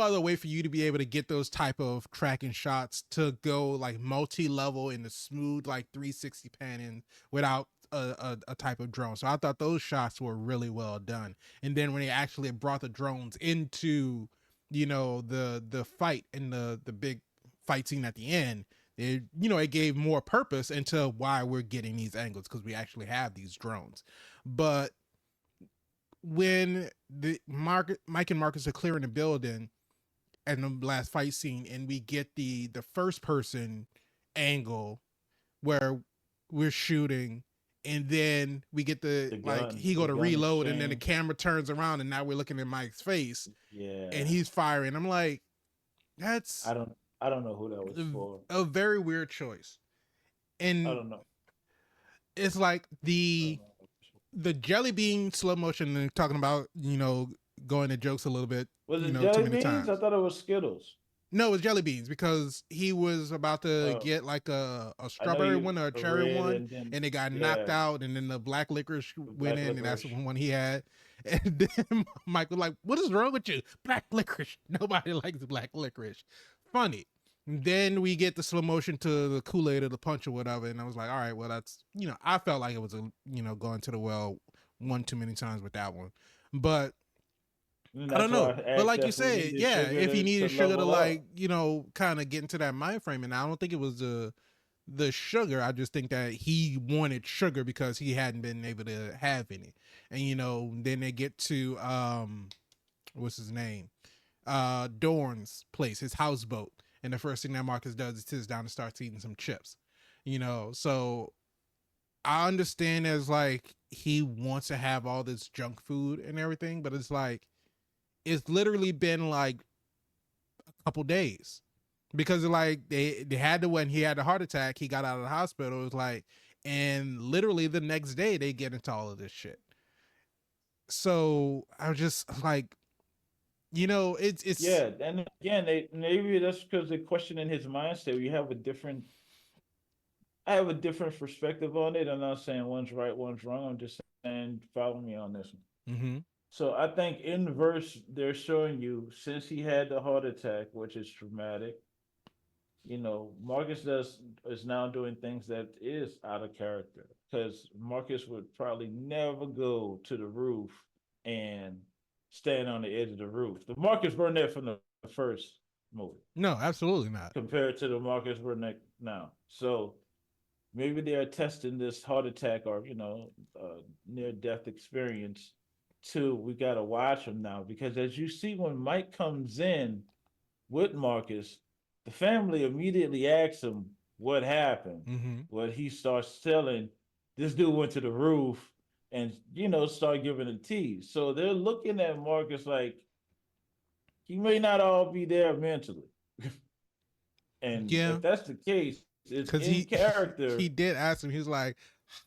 other way for you to be able to get those type of tracking shots to go like multi-level in the smooth like 360 panning without a type of drone. So I thought those shots were really well done. And then when they actually brought the drones into, the fight and the big fight scene at the end, it gave more purpose into why we're getting these angles because we actually have these drones. But when Mike and Marcus are clearing the building and the last fight scene, and we get the first person angle where we're shooting, and then we get The gun, he go the to gun reload, and then the exchange. camera turns around, and now we're looking at Mike's face, and Yeah, he's firing. I'm like, that's I don't know who that was for. a very weird choice, I and don't know. it's like I don't the know. jelly bean slow motion and talking about going to jokes a little bit Was it too jelly many beans? I times. thought it was Skittles. No, it was jelly beans because he was about to Oh, get like a I know strawberry you one or a cherry red one, and then and it got knocked yeah, out, and then the black licorice the went black in, and that's the licorice. one he had. And then Mike was like, "What is wrong with you? Black licorice. Nobody likes black licorice." Funny. And then we get the slow motion to the Kool-Aid or the punch or whatever, and I was like, "All right, well, that's I felt like it was going to the well one too many times with that one, but And I don't that's why know. I But asked like you if we said, needed yeah, sugar if he to needed sugar to level like, up. kind of get into that mind frame, and I don't think it was the sugar. I just think that he wanted sugar because he hadn't been able to have any. And then they get to what's his name? Dorn's place, his houseboat. And the first thing that Marcus does is sits down and starts eating some chips. So I understand as like he wants to have all this junk food and everything, but it's like it's literally been like a couple days because like they had to when he had the heart attack, he got out of the hospital. It was like, and literally the next day they get into all of this shit. So I was just like, it's Yeah, and again, they maybe that's because they're questioning his mindset. We have a different I have a different perspective on it. I'm not saying one's right, one's wrong. I'm just saying follow me on this one. mm-hmm. So I think in verse they're showing you since he had the heart attack, which is traumatic, Marcus does is now doing things that is out of character because Marcus would probably never go to the roof and stand on the edge of the roof. The Marcus Burnett from the first movie No, absolutely not. compared to the Marcus Burnett now. So maybe they are testing this heart attack or near death experience too. We got to watch him now because as you see when Mike comes in with Marcus, the family immediately asks him what happened. Mm-hmm. What he starts telling, this dude went to the roof and start giving a tease. So they're looking at Marcus like he may not all be there mentally. And Yeah, if that's the case, it's because in he character. did ask him. He was like,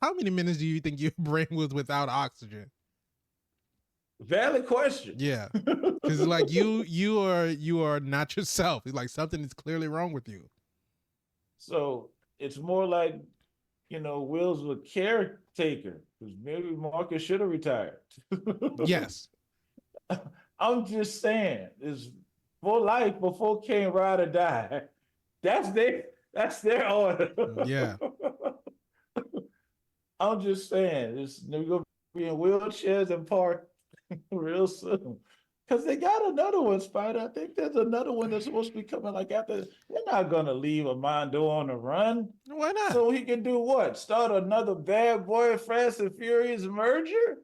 "How many minutes do you think your brain was without oxygen?" Valid question. Yeah, because like you are not yourself. He's like something is clearly wrong with you. So it's more like, Will's a caretaker because maybe Marcus should have retired. Yes. I'm just saying, it's for life before King ride or die. That's their order. Yeah. I'm just saying, they're gonna be in wheelchairs and park real soon. Because they got another one, Spider. I think there's another one that's supposed to be coming like after. They're not gonna leave Armando on the run. Why not? So he can do what? Start another Bad Boy Fast and Furious merger? He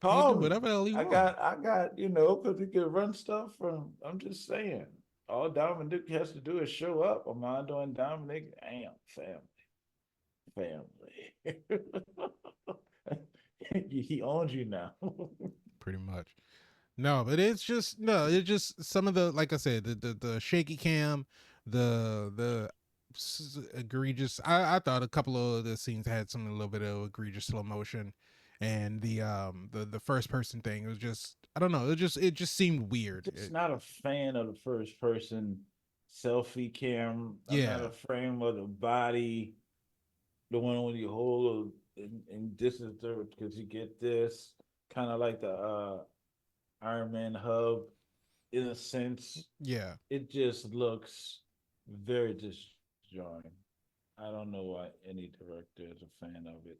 can Call do me. whatever the hell he want. I got, because he can run stuff from. I'm just saying. All Dominic has to do is show up. Armando and Dominic, damn, family. He owns you now. Pretty much. No, but it's just no. It's just some of the, like I said, the shaky cam, the egregious. I thought a couple of the scenes had some a little bit of egregious slow motion, and the first person thing was just, I don't know. It just seemed weird. Just not a fan of the first person selfie cam. I'm not Yeah, a fan of the body, the one when you hold and this is the because you get this kind of like the Iron Man hub in a sense. yeah. It just looks very disjointed. I don't know why any director is a fan of it,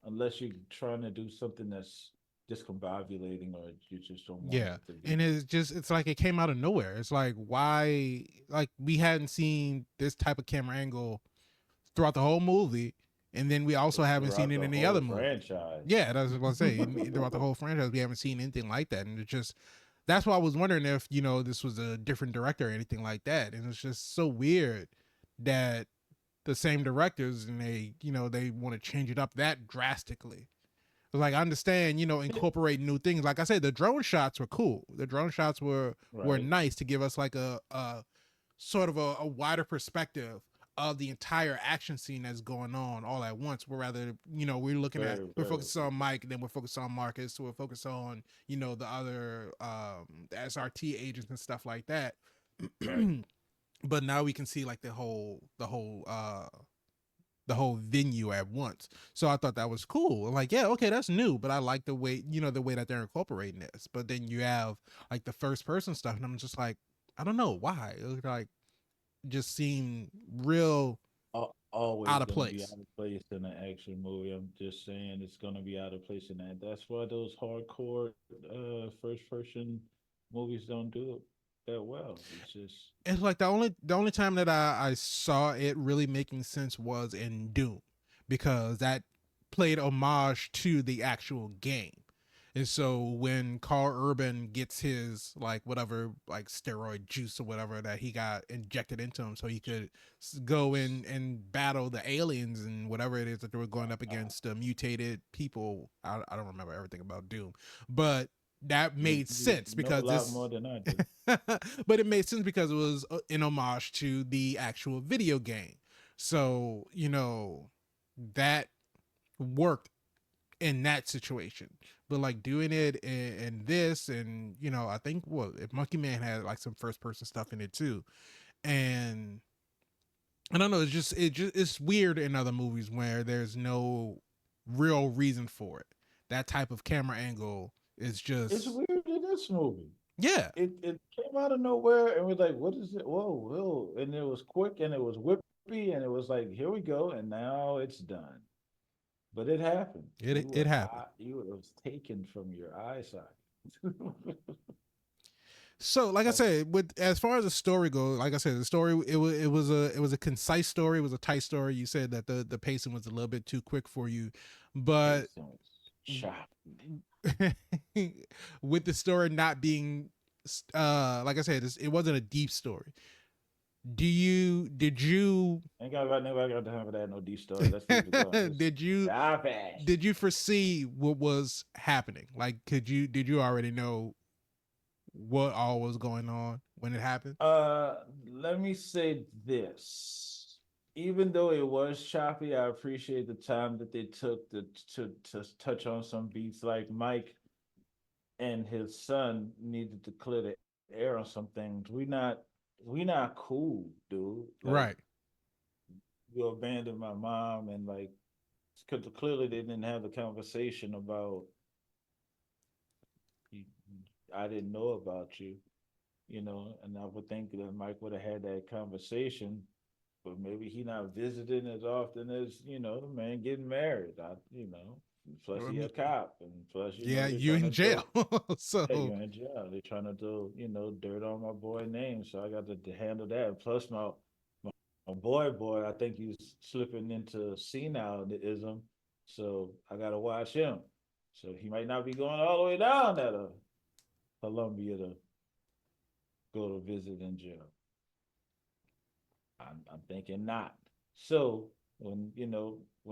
unless you're trying to do something that's discombobulating or you just don't want Yeah. it to be. And it's like it came out of nowhere. It's like, why, like we hadn't seen this type of camera angle throughout the whole movie, and then we also haven't seen Throughout it the in any whole other movie. franchise. Yeah, that's what I was saying. Throughout the whole franchise, we haven't seen anything like that, and it just, that's why I was wondering if this was a different director or anything like that. And it's just so weird that the same directors, and they want to change it up that drastically. Like, I understand, incorporating new things. Like I said, the drone shots were cool. The drone shots were Right. nice to give us like a sort of a wider perspective of the entire action scene that's going on all at once. We're rather, we're looking at, Very, we're very. focused on Mike, and then we're focused on Marcus, so we're focused on, the other the SRT agents and stuff like that. Right. But now we can see like the whole venue at once. So I thought that was cool. Like, yeah, okay, that's new, but I like the way, the way that they're incorporating this. But then you have like the first person stuff, and I'm just like, I don't know why. It was like, just seemed real Always out of gonna be place. out of place in an action movie. I'm just saying it's gonna be out of place in that. That's why those hardcore first person movies don't do it that well. It's just It's like the only time that I saw it really making sense was in Doom, because that played homage to the actual game. And so when Carl Urban gets his like whatever, like steroid juice or whatever that he got injected into him, so he could go in and battle the aliens and whatever it is that they were going up against, mutated people. I don't remember everything about Doom, but that made sense you know a because lot more this than I do. but it made sense because it was in homage to the actual video game. So, that worked in that situation. But like doing it in this, and I think what if Monkey Man had like some first person stuff in it too. And I don't know, it's weird in other movies where there's no real reason for it. That type of camera angle is It's just, weird in this movie. yeah. It came out of nowhere and we're like, what is it? Whoa, whoa. And it was quick and it was whippy and it was like, here we go, and now it's done. But it happened. It happened. You was taken from your eyesight. So, like I said, with as far as the story goes, like I said, the story, it was a concise story, it was a tight story. You said that the pacing was a little bit too quick for you, but Shot. with the story not being, like I said, it wasn't a deep story. Did you Ain't got about nobody got time for that. No deep story. Let's keep it going. did you Stop it. did you foresee what was happening? Like, did you already know what all was going on when it happened? Let me say this. Even though it was choppy, I appreciate the time that they took to touch on some beats. Like Mike and his son needed to clear the air on some things. We not cool, dude. Like, Right. you abandoned my mom, and like, because clearly they didn't have the conversation about I didn't know about you, and I would think that Mike would have had that conversation, but maybe he not visiting as often as the man getting married. Plus, I he a mean, cop, and plus, yeah, they're you trying in to jail. yeah, you So in jail. They're trying to do, dirt on my boy name. So I got to handle that. And plus, my boy, I think he's slipping into senilism. So I got to watch him. So he might not be going all the way down at Columbia to go to visit in jail. I'm thinking not. So when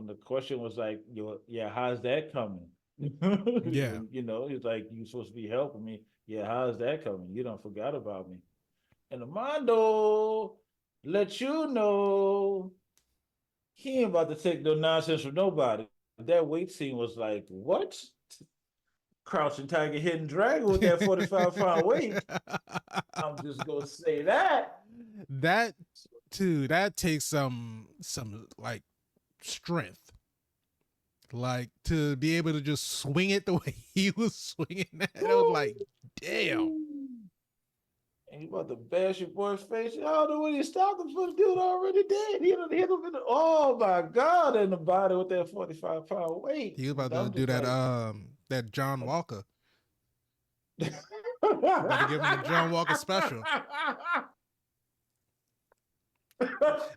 the question was like, yeah, how's that coming? yeah. When it's like you supposed to be helping me. Yeah, how's that coming? You don't forgot about me. And Armando let you know he ain't about to take no nonsense from nobody. That weight scene was like, what? Crouching Tiger, Hidden Dragon with that 45-pound weight. I'm just gonna say that. That too, that takes some like strength. Like to be able to just swing it the way he was swinging that. It was like, damn. And you about to bash your boy's face. I don't know when he stopped him for the dude already dead. He done hit him in the, oh my God, in the body with that 45-pound weight. He was about to I'm do just like, that John Walker. About to give him the John Walker special.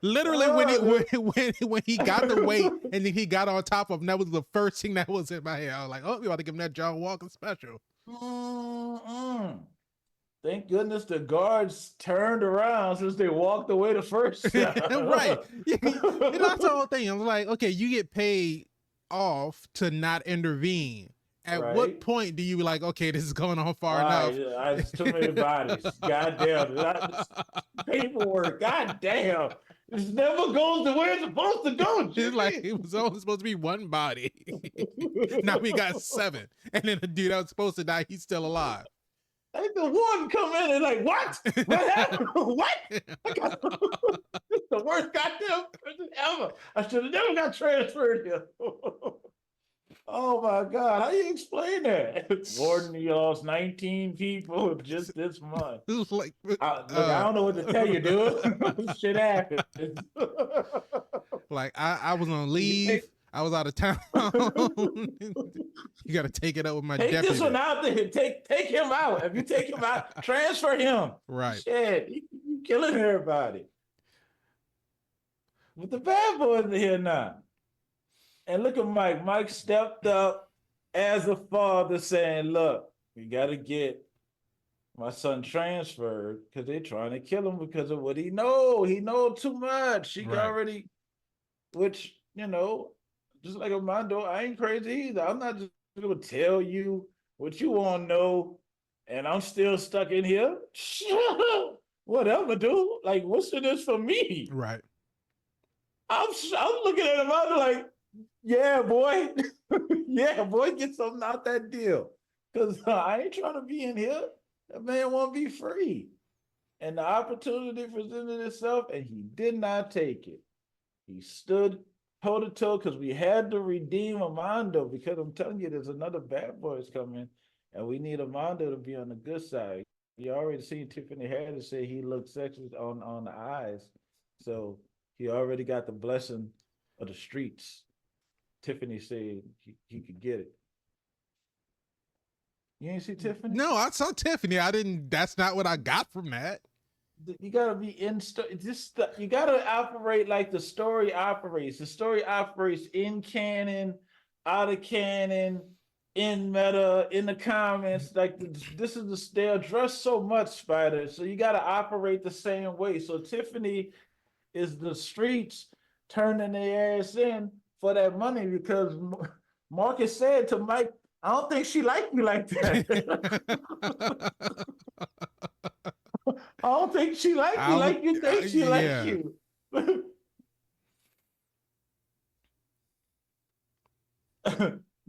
Literally, when he got the weight and then he got on top of him, that was the first thing that was in my head. I was like, oh, you about to give him that John Walker special. Thank goodness the guards turned around since they walked away the first time. Right. That's the whole thing. I'm like, okay, you get paid off to not intervene. At what point do you be like, okay, this is going on far enough? It's too many bodies. Goddamn. Paperwork. Goddamn. This never goes to where it's supposed to go. It's like it was only supposed to be one body. Now we got 7. And then the dude that was supposed to die, he's still alive. Like the one come in and like, what? What happened? What? This is the worst goddamn person ever. I should have never got transferred here. Oh my God. How you explain that? Gordon, you lost 19 people just this month. Like, I don't know what to tell you, dude. Shit happened. Like I was on leave. I was out of town. You got to take it up with my deputy. Take this one out there. Take him out. If you take him out, transfer him. Right. Shit, you killing everybody. But the bad boys are here now. And look at Mike. Mike stepped up as a father saying, look, we got to get my son transferred because they're trying to kill him because of what he know. He know too much. He already, which, just like Armando, I ain't crazy either. I'm not just going to tell you what you want to know, and I'm still stuck in here. Whatever, dude. Like, what's in this for me? Right. I'm looking at Armando like, yeah, boy. Yeah, boy, get something out that deal. Because I ain't trying to be in here. That man want to be free. And the opportunity presented itself, and he did not take it. He stood toe-to-toe because we had to redeem Armando, because I'm telling you, there's another bad boys coming, and we need Armando to be on the good side. You already seen Tiffany Haddish say he looked sexy on the eyes. So he already got the blessing of the streets. Tiffany said he could get it. You ain't see Tiffany? No, I saw Tiffany. That's not what I got from that. You gotta be you gotta operate like the story operates. The story operates in canon, out of canon, in meta, in the comments. Like they address so much, Spider. So you gotta operate the same way. So Tiffany is the streets turning their ass in for that money, because Marcus said to Mike, I don't think she liked me like that. I don't think she liked me like you think she likes you.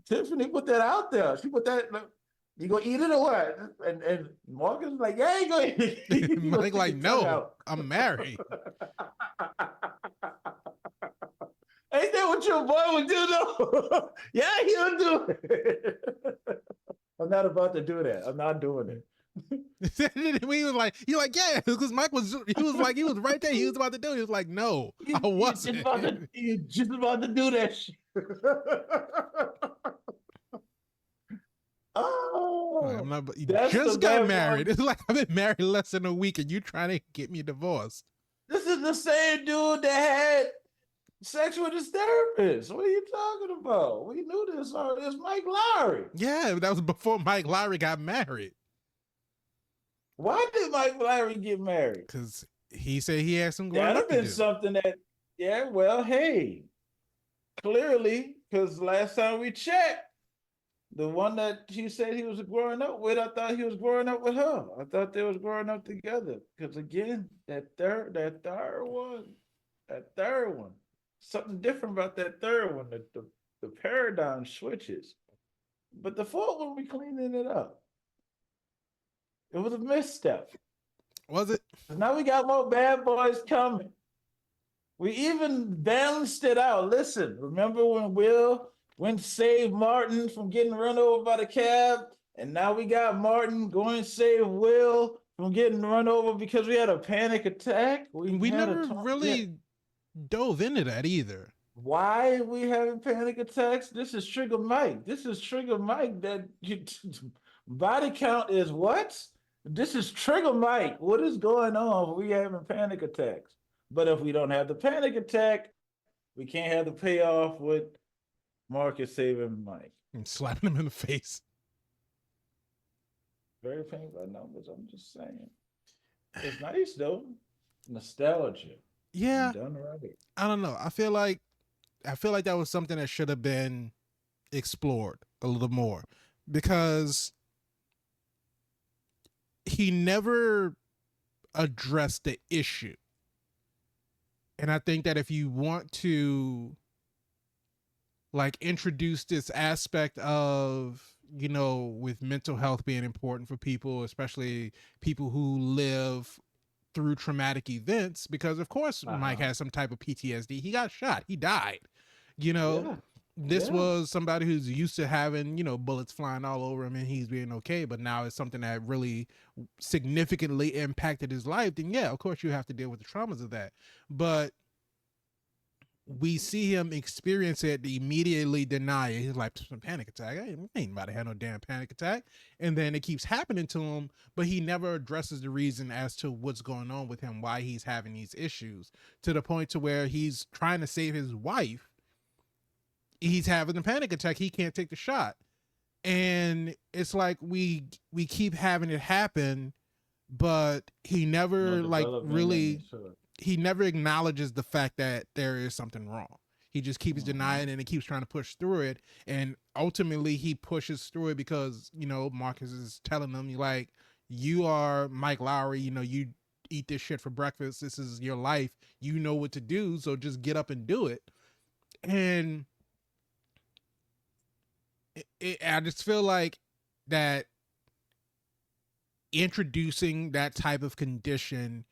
Tiffany put that out there. She put that, you gonna eat it or what? And Marcus was like, yeah, you gonna eat it. Mike like, no, I'm married. Ain't that what your boy would do though? Yeah, he'll do it. I'm not about to do that. I'm not doing it. He was like, yeah, because Mike was right there. He was about to do it. He was like, no, I wasn't. He's just about to do that shit. Oh, I'm not. You that's the just got bad married. part. It's like I've been married less than a week, and you trying to get me divorced. This is the same dude that had sexual disturbance. What are you talking about? We knew this already. It's Mike Lowry. Yeah, that was before Mike Lowry got married. Why did Mike Lowry get married? Because he said he had some growing That'd up have to been do. something that, yeah, well, hey, clearly, because last time we checked, the one that he said he was growing up with, I thought he was growing up with her. I thought they was growing up together. Because again, that third one, something different about that third one. The paradigm switches. But the fourth one, we cleaning it up. It was a misstep. Was it? Now we got more bad boys coming. We even balanced it out. Listen, remember when Will went save Martin from getting run over by the cab? And now we got Martin going save Will from getting run over because we had a panic attack. We never really dove into that either. Why are we having panic attacks? This is Trigger Mike. This is Trigger Mike. Body count is what? This is Trigger Mike. What is going on? We having panic attacks. But if we don't have the panic attack, we can't have the payoff with Marcus saving Mike. And slapping him in the face. Very painful numbers. I'm just saying. It's nice though. Nostalgia. Yeah. Done right. I don't know. I feel like that was something that should have been explored a little more, because he never addressed the issue. And I think that if you want to like introduce this aspect of, you know, with mental health being important for people, especially people who live through traumatic events, because of course Mike has some type of PTSD. He got shot. He died. You know, this was somebody who's used to having, you know, bullets flying all over him and he's being okay. But now it's something that really significantly impacted his life. Then yeah, of course you have to deal with the traumas of that. But we see him experience it, immediately deny it. He's like, some panic attack. I ain't about to have no damn panic attack. And then it keeps happening to him, but he never addresses the reason as to what's going on with him, why he's having these issues, to the point to where he's trying to save his wife. He's having a panic attack. He can't take the shot. And it's like we keep having it happen, but he never he never acknowledges the fact that there is something wrong. He just keeps denying it and he keeps trying to push through it. And ultimately he pushes through it because, you know, Marcus is telling him, like, you are Mike Lowry, you know, you eat this shit for breakfast. This is your life. You know what to do. So just get up and do it. And I just feel like that introducing that type of condition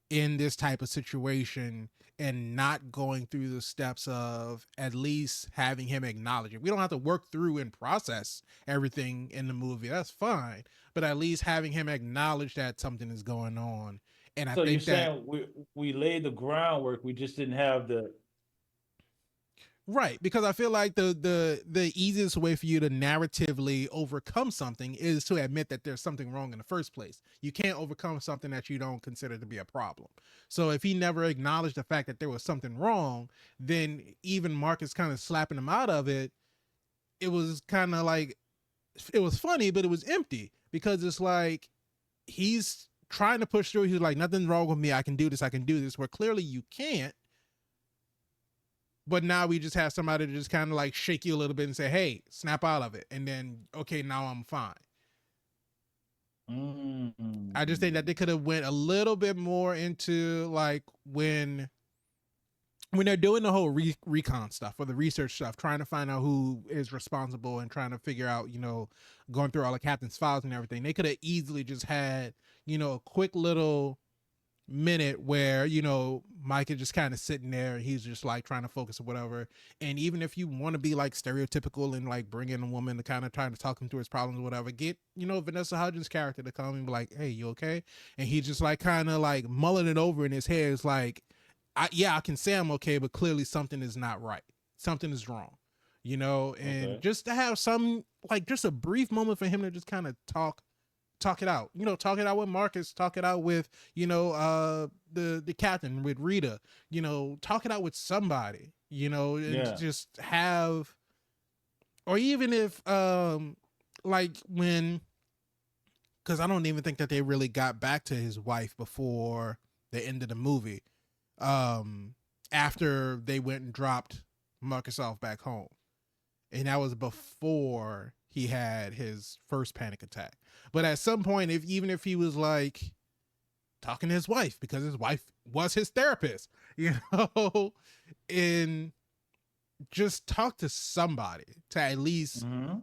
in this type of situation and not going through the steps of at least having him acknowledge it. We don't have to work through and process everything in the movie. That's fine. But at least having him acknowledge that something is going on. And I think you're saying we laid the groundwork. We just didn't have the right, because I feel like the easiest way for you to narratively overcome something is to admit that there's something wrong in the first place. You can't overcome something that you don't consider to be a problem. So if he never acknowledged the fact that there was something wrong, then even Marcus kind of slapping him out of it, it was kind of like, it was funny, but it was empty, because it's like he's trying to push through. He's like, nothing's wrong with me. I can do this. I can do this. Where clearly you can't. But now we just have somebody to just kind of like shake you a little bit and say, hey, snap out of it. And then, okay, now I'm fine. I just think that they could have went a little bit more into like when they're doing the whole recon stuff or the research stuff, trying to find out who is responsible and trying to figure out, you know, going through all the captain's files and everything. They could have easily just had, you know, a quick little minute where, you know, Mike is just kind of sitting there and he's just like trying to focus or whatever. And even if you want to be like stereotypical and like bring in a woman to kind of try to talk him through his problems or whatever, get, you know, Vanessa Hudgens' character to come and be like, hey, you okay? And he's just like kind of like mulling it over in his head. It's like, I can say I'm okay, but clearly something is not right. Something is wrong. and Okay. just to have some, like, just a brief moment for him to just kind of talk it out, talk it out with Marcus, talk it out with, the captain, with Rita, talk it out with somebody, and Yeah. just have, or even if, like when, because I don't even think that they really got back to his wife before the end of the movie, after they went and dropped Marcus off back home, and that was before he had his first panic attack. But at some point, even if he was like talking to his wife, because his wife was his therapist, and just talk to somebody to at least, Mm-hmm.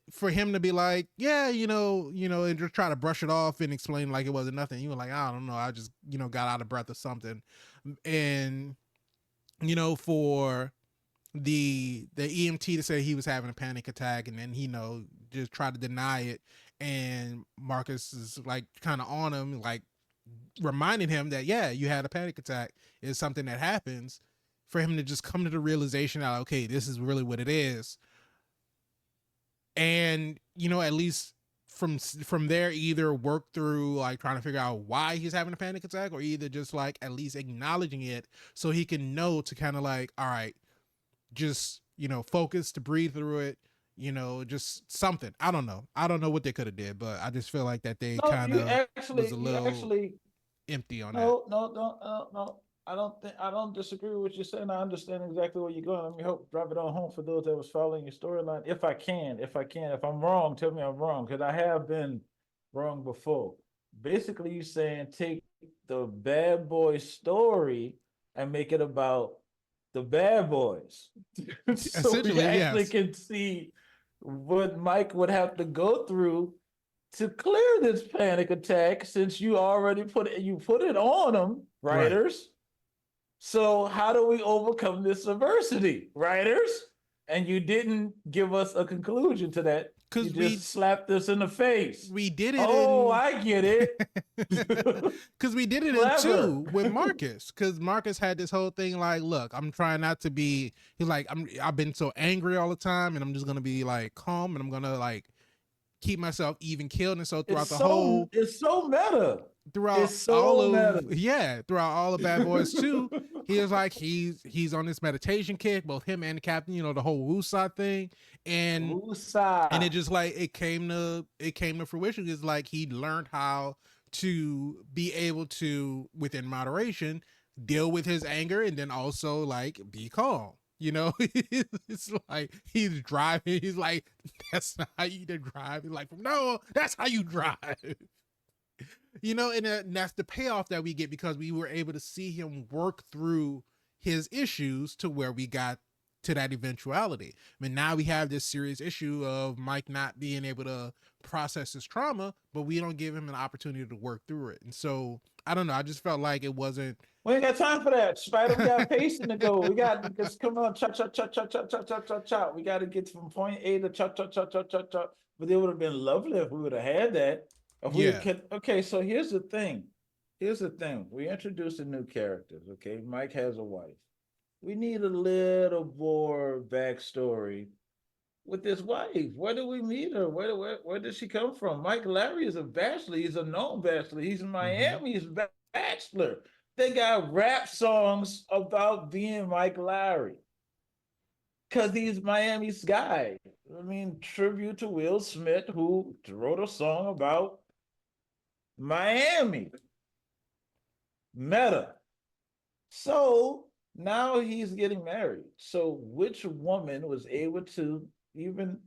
for him to be like, yeah, and just try to brush it off and explain like it wasn't nothing. You were like, I don't know, I just, got out of breath or something. And, for the EMT to say he was having a panic attack, and then just try to deny it, and Marcus is like kind of on him, like reminding him that, yeah, you had a panic attack, is something that happens, for him to just come to the realization that, okay, this is really what it is. And at least from there, either work through like trying to figure out why he's having a panic attack, or either just like at least acknowledging it so he can know to kind of like, all right, just focus, to breathe through it, just something. I don't know what they could have did, but I just feel like that they No, kind of was a little empty on that. no, no, no, no, no. I don't disagree with what you're saying. I understand exactly where you're going. Let me help drive it on home for those that was following your storyline. If I can, if I'm wrong, tell me I'm wrong, because I have been wrong before. Basically, you're saying take the bad boy story and make it about the bad boys. So we Essentially, actually yes. can see what Mike would have to go through to clear this panic attack, since you already put it on them, Right. writers. So how do we overcome this adversity, writers? And you didn't give us a conclusion to that. You Because just slapped us in the face. we did it Oh, in I get it. because we did it in Clever. 2 with Marcus, because Marcus had this whole thing like, look, I'm trying not to be, he's like, I've been so angry all the time, and I'm just gonna be like calm, and I'm gonna like keep myself even keeled. And so throughout the whole, It's so meta. throughout It's all so meta. of, yeah, throughout all the Bad Boys 2, he was like, he's on this meditation kick, both him and the captain, the whole Wusa thing. And it just like it came to fruition. Is like he learned how to be able to, within moderation, deal with his anger, and then also like be calm. It's like he's driving. He's like, that's not how you drive. He's like, no, that's how you drive. And that's the payoff that we get, because we were able to see him work through his issues to where we got to that eventuality. I mean, now we have this serious issue of Mike not being able to process his trauma, but we don't give him an opportunity to work through it. And so I don't know. I just felt like it wasn't. We ain't got time for that. Spider, we got pacing to go. We got just come on, cha cha cha cha cha cha cha cha cha. We got to get from point A to cha cha cha cha cha cha. But it would have been lovely if we would have had that. If we could. Okay, so here's the thing. We introduced the new characters. Okay, Mike has a wife. We need a little more backstory with this wife. Where do we meet her? Where did she come from? Mike Larry is a bachelor. He's a known bachelor. He's in Miami. He's a bachelor. They got rap songs about being Mike Larry because he's Miami's guy. I mean, tribute to Will Smith, who wrote a song about Miami. Meta. So now he's getting married. So which woman was able to even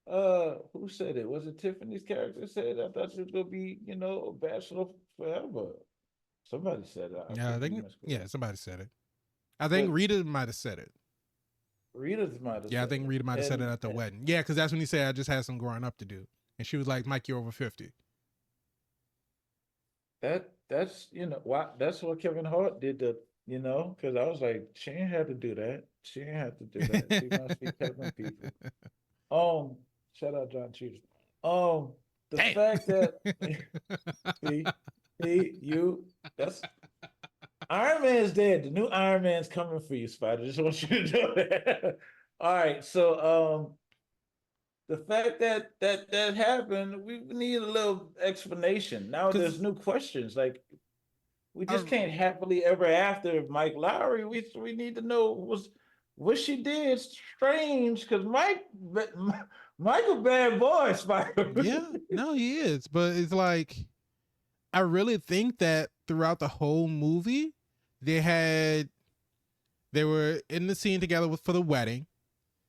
who said it? Was it Tiffany's character said? I thought she was gonna be, a bachelor forever. Somebody said it. Yeah, I think somebody said it. I think Rita might have said it. Rita might have. Yeah, I think Rita might have said it at the wedding. Yeah, because that's when he said, "I just had some growing up to do," and she was like, "Mike, you're over 50." That's why that's what Kevin Hart did. Because I was like, she ain't had to do that. She ain't had to do that. She must be Kevin people. Shout out John Cheadle. The Damn. fact that that's Iron Man's dead. The new Iron Man's coming for you, Spider. Just want you to know that. All right, so the fact that that happened, we need a little explanation. Now there's Because new questions. Like we I, just can't happily ever after Mike Lowry. We need to know was what she did strange because Michael bad boy Spider. yeah, no, he is. But it's like I really think that throughout the whole movie, they had they were in the scene together for the wedding.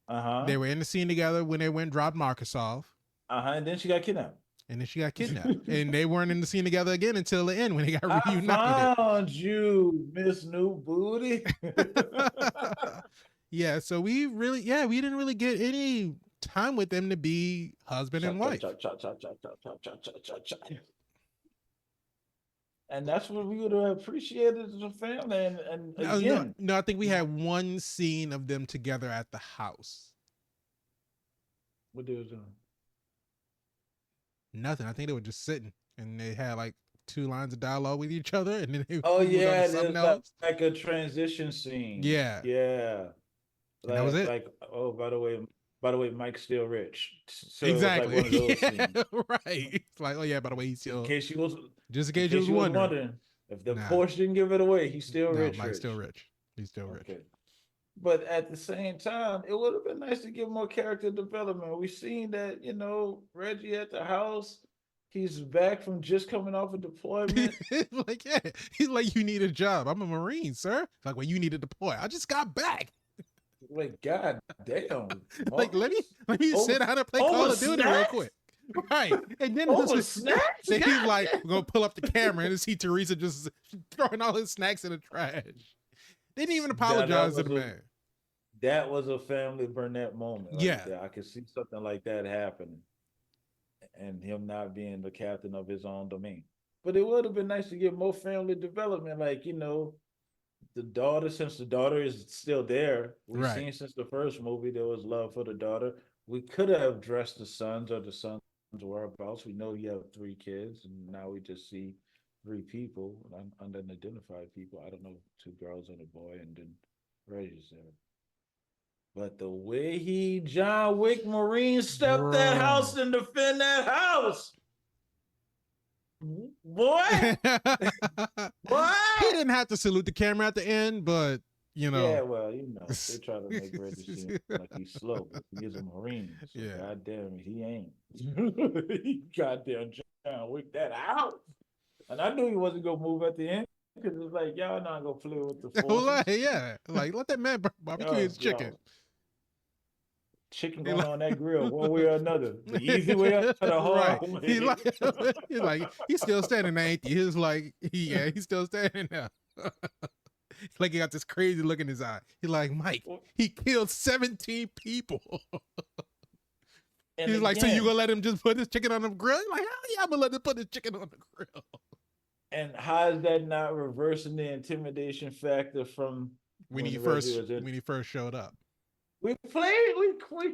Uh-huh. They were in the scene together when they went and dropped Marcus off. Uh-huh. And then she got kidnapped. And then she got kidnapped. And they weren't in the scene together again until the end when they got I reunited. found you, Miss New Booty. Yeah, so we didn't really get any time with them to be husband and wife. And that's what we would have appreciated as a family. And No, again, I think we had one scene of them together at the house. what they was doing. Nothing. I think they were just sitting and they had like 2 lines of dialogue with each other, and then they Oh moved on to yeah, something there's else. like a transition scene. Yeah, Yeah. and that was it. Like, oh, by the way, Mike's still rich. So Exactly. it was like one of those Yeah, scenes. right. It's like, oh yeah, by the way, he's In still case you was just in in case you case was you was wondering. wondering, if the Nah, Porsche didn't give it away, he's still no, rich. Mike's still rich. He's still rich. Okay. But at the same time, it would have been nice to give more character development. We've seen that, Reggie at the house, he's back from just coming off a deployment. Like, yeah, he's like, you need a job. I'm a Marine, sir. It's like, well, you need to deploy. I just got back. Like, god damn. Like, let me Over- sit down and play Call over of Duty real snacks? quick. Right. And then Over snacks? then he's God like, damn. we're gonna pull up the camera and see Teresa just throwing all his snacks in the trash. They didn't even apologize to the man. That was a family Burnett moment. Right Yeah. there. I could see something like that happening. And him not being the captain of his own domain. But it would have been nice to get more family development. Like, the daughter, since the daughter is still there, we've Right. seen since the first movie there was love for the daughter. We could have addressed the sons or the sons' whereabouts. We know you have 3 kids, and now we just see 3 people, unidentified people. I don't know, 2 girls and a boy, and then Reggie's there. But the way he John Wick Marine stepped that Bro. house and defend that house, boy, what? He didn't have to salute the camera at the end, but Yeah, know. well, they try to make Reggie seem like he's slow, but he is a Marine. So Yeah. goddamn, he ain't. He goddamn John Wick that out. And I knew he wasn't gonna move at the end because it's like y'all not gonna play with the forces. Like, yeah, like let that man barbecue his chicken. Chicken going on that grill one way or another. The easy way or the hard Right. way. He's still standing there, ain't he? He's like, yeah, he's still standing there. Like he got this crazy look in his eye. He's like, Mike, he killed 17 people. And He's like, so again, you gonna let him just put his chicken on the grill? Like, hell yeah, I'm gonna let him put his chicken on the grill. and how is that not reversing the intimidation factor from When he Reggie first showed up. we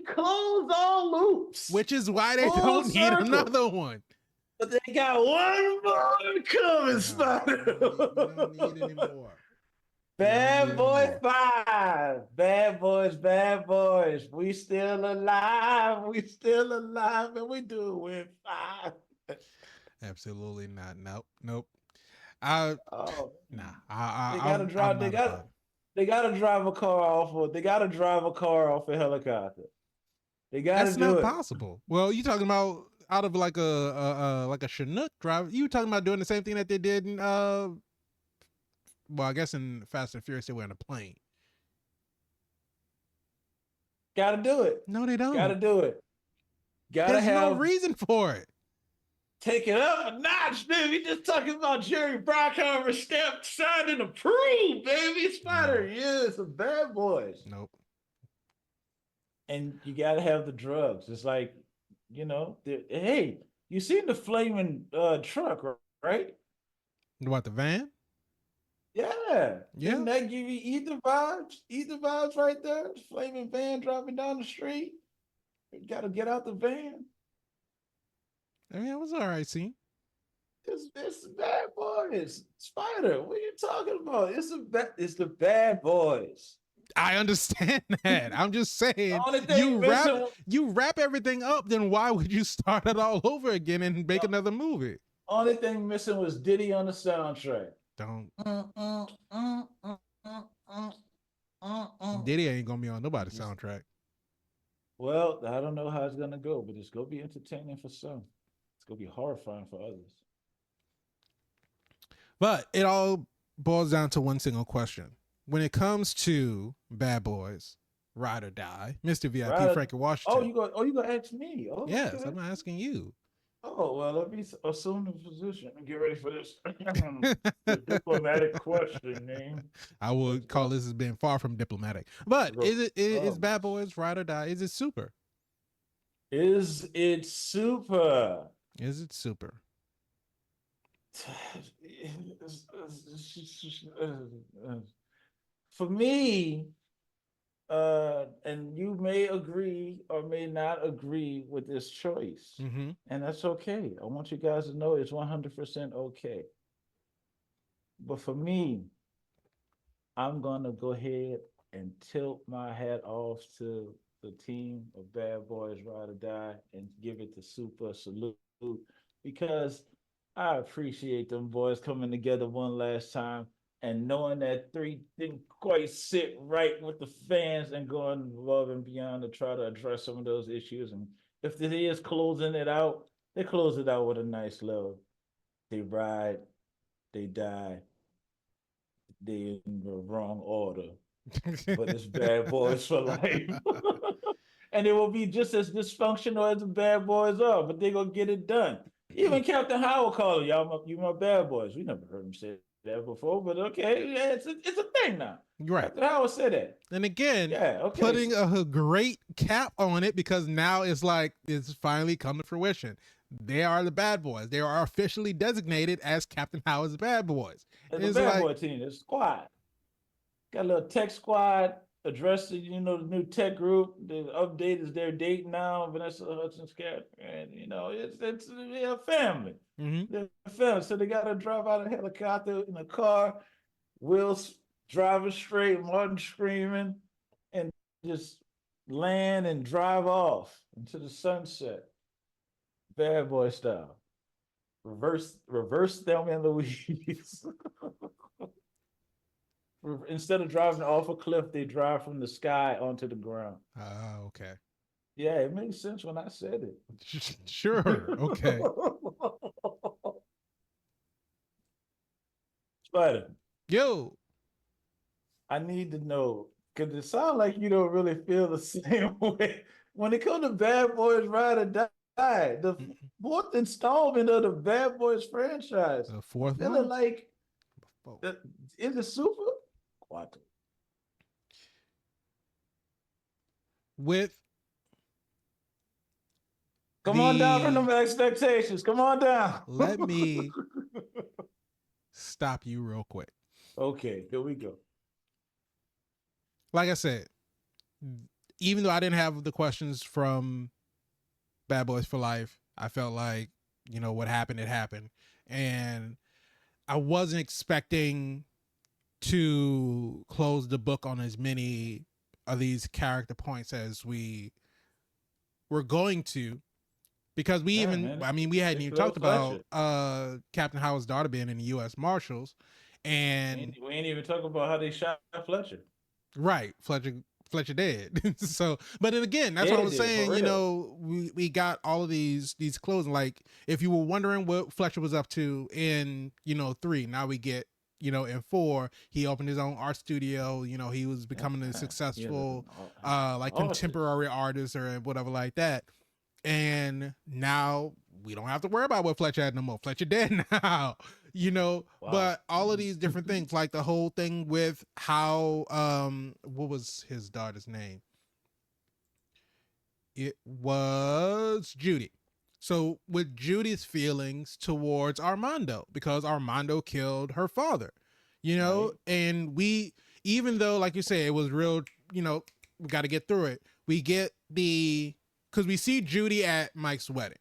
closed all loops. Which is why they Full don't need circle. another one. But they got one more coming, Spider. We don't need any more. Bad Boys 5. Bad Boys. We still alive. And we do it with 5. Absolutely not. Nope. Nah. They gotta drive. They gotta drive a car off. They gotta drive a car off a helicopter. They gotta That's do not it. possible. Well, you talking about out of like a Chinook drive? You talking about doing the same thing that they did in well, I guess in Fast and Furious they were in a plane. Gotta do it. No, they don't. Gotta do it. Gotta There's have no reason for it. take it up a notch, baby. You just talking about Jerry Bruckheimer stamped, signed, and approved, baby. Spider, yeah, it's a Bad Boys. Nope. And you gotta have the drugs. It's like, hey, you seen the flaming truck, right? What, the van? Yeah. Yeah. Didn't that give you Ether vibes? Ether vibes right there. Flaming van driving down the street. You gotta get out the van. I mean, it was all right scene. It's Bad Boys. Spider, what are you talking about? It's the Bad Boys. I understand that. I'm just The saying only thing missing, you wrap everything up, then why would you start it all over again and make the another movie? only thing missing was Diddy on the soundtrack. Don't Mm, mm, mm, mm, mm, mm, mm. Diddy ain't gonna be on nobody's soundtrack. Well, I don't know how it's gonna go, but it's gonna be entertaining for some. It's gonna be horrifying for others. But it all boils down to one single question. When it comes to Bad Boys, Ride or Die, Mr. VIP Right? Frankie Oh, Washington. you gonna ask me? Oh, Yes, okay. I'm asking you. Oh, well, let me assume the position and get ready for this. The diplomatic questioning. I would call this as being far from diplomatic. But is Oh, Bad Boys Ride or Die? Is it super? is it super? Is it super? For me, and you may agree or may not agree with this choice, Mm-hmm. and that's okay. I want you guys to know it's 100% okay. But for me, I'm gonna go ahead and tilt my hat off to the team of Bad Boys Ride or Die and give it the super salute because I appreciate them boys coming together one last time and knowing that three didn't quite sit right with the fans and going above and beyond to try to address some of those issues. And if it is closing it out, they close it out with a nice love. They ride, they die, they in the wrong order, but it's Bad Boys for life. And it will be just as dysfunctional as the Bad Boys are, but they're gonna get it done. Even Captain Howard called y'all, you my bad boys. We never heard him say that before, but okay, yeah, it's a thing now. Right. Captain Howard said that. And again, Yeah, okay. putting a great cap on it because now it's like it's finally come to fruition. They are the Bad Boys. They are officially designated as Captain Howard's Bad Boys. It's a bad boy team. It's squad. Got a little tech squad addressing, the new tech group. The update is their date now, Vanessa Hudson's character, and it's a family. Mm-hmm. They're a family, so they got to drive out a helicopter in a car, Will's driving straight, Martin screaming, and just land and drive off into the sunset, Bad Boy style. Reverse Thelma and Louise. Instead of driving off a cliff, they drive from the sky onto the ground. Oh, okay. Yeah, it makes sense when I said it. Sure. Okay. Spider. Yo. I need to know, because it sounds like you don't really feel the same way. When it comes to Bad Boys Ride or Die, the fourth installment of the Bad Boys franchise, the fourth feeling one? like, is it super? Quantum. With Come on down from them expectations. Come on down. Let me stop you real quick. Okay, here we go. Like I said, even though I didn't have the questions from Bad Boys for Life, I felt like, what happened, it happened. And I wasn't expecting to close the book on as many of these character points as we were going to, because we hadn't even talked about Captain Howard's daughter being in the U.S. Marshals, and we ain't even talking about how they shot Fletcher. Right, Fletcher dead. So, but then again, that's what I was saying. We got all of these closing. Like, if you were wondering what Fletcher was up to in 3, now we get in 4, he opened his own art studio. He was becoming a successful contemporary artist or whatever like that. And now we don't have to worry about what Fletcher had no more. Fletcher dead now, Wow. But all of these different things, like the whole thing with how, what was his daughter's name? It was Judy. So with Judy's feelings towards Armando, because Armando killed her father, right. And even though, like you say, it was real, we got to get through it. We get because we see Judy at Mike's wedding.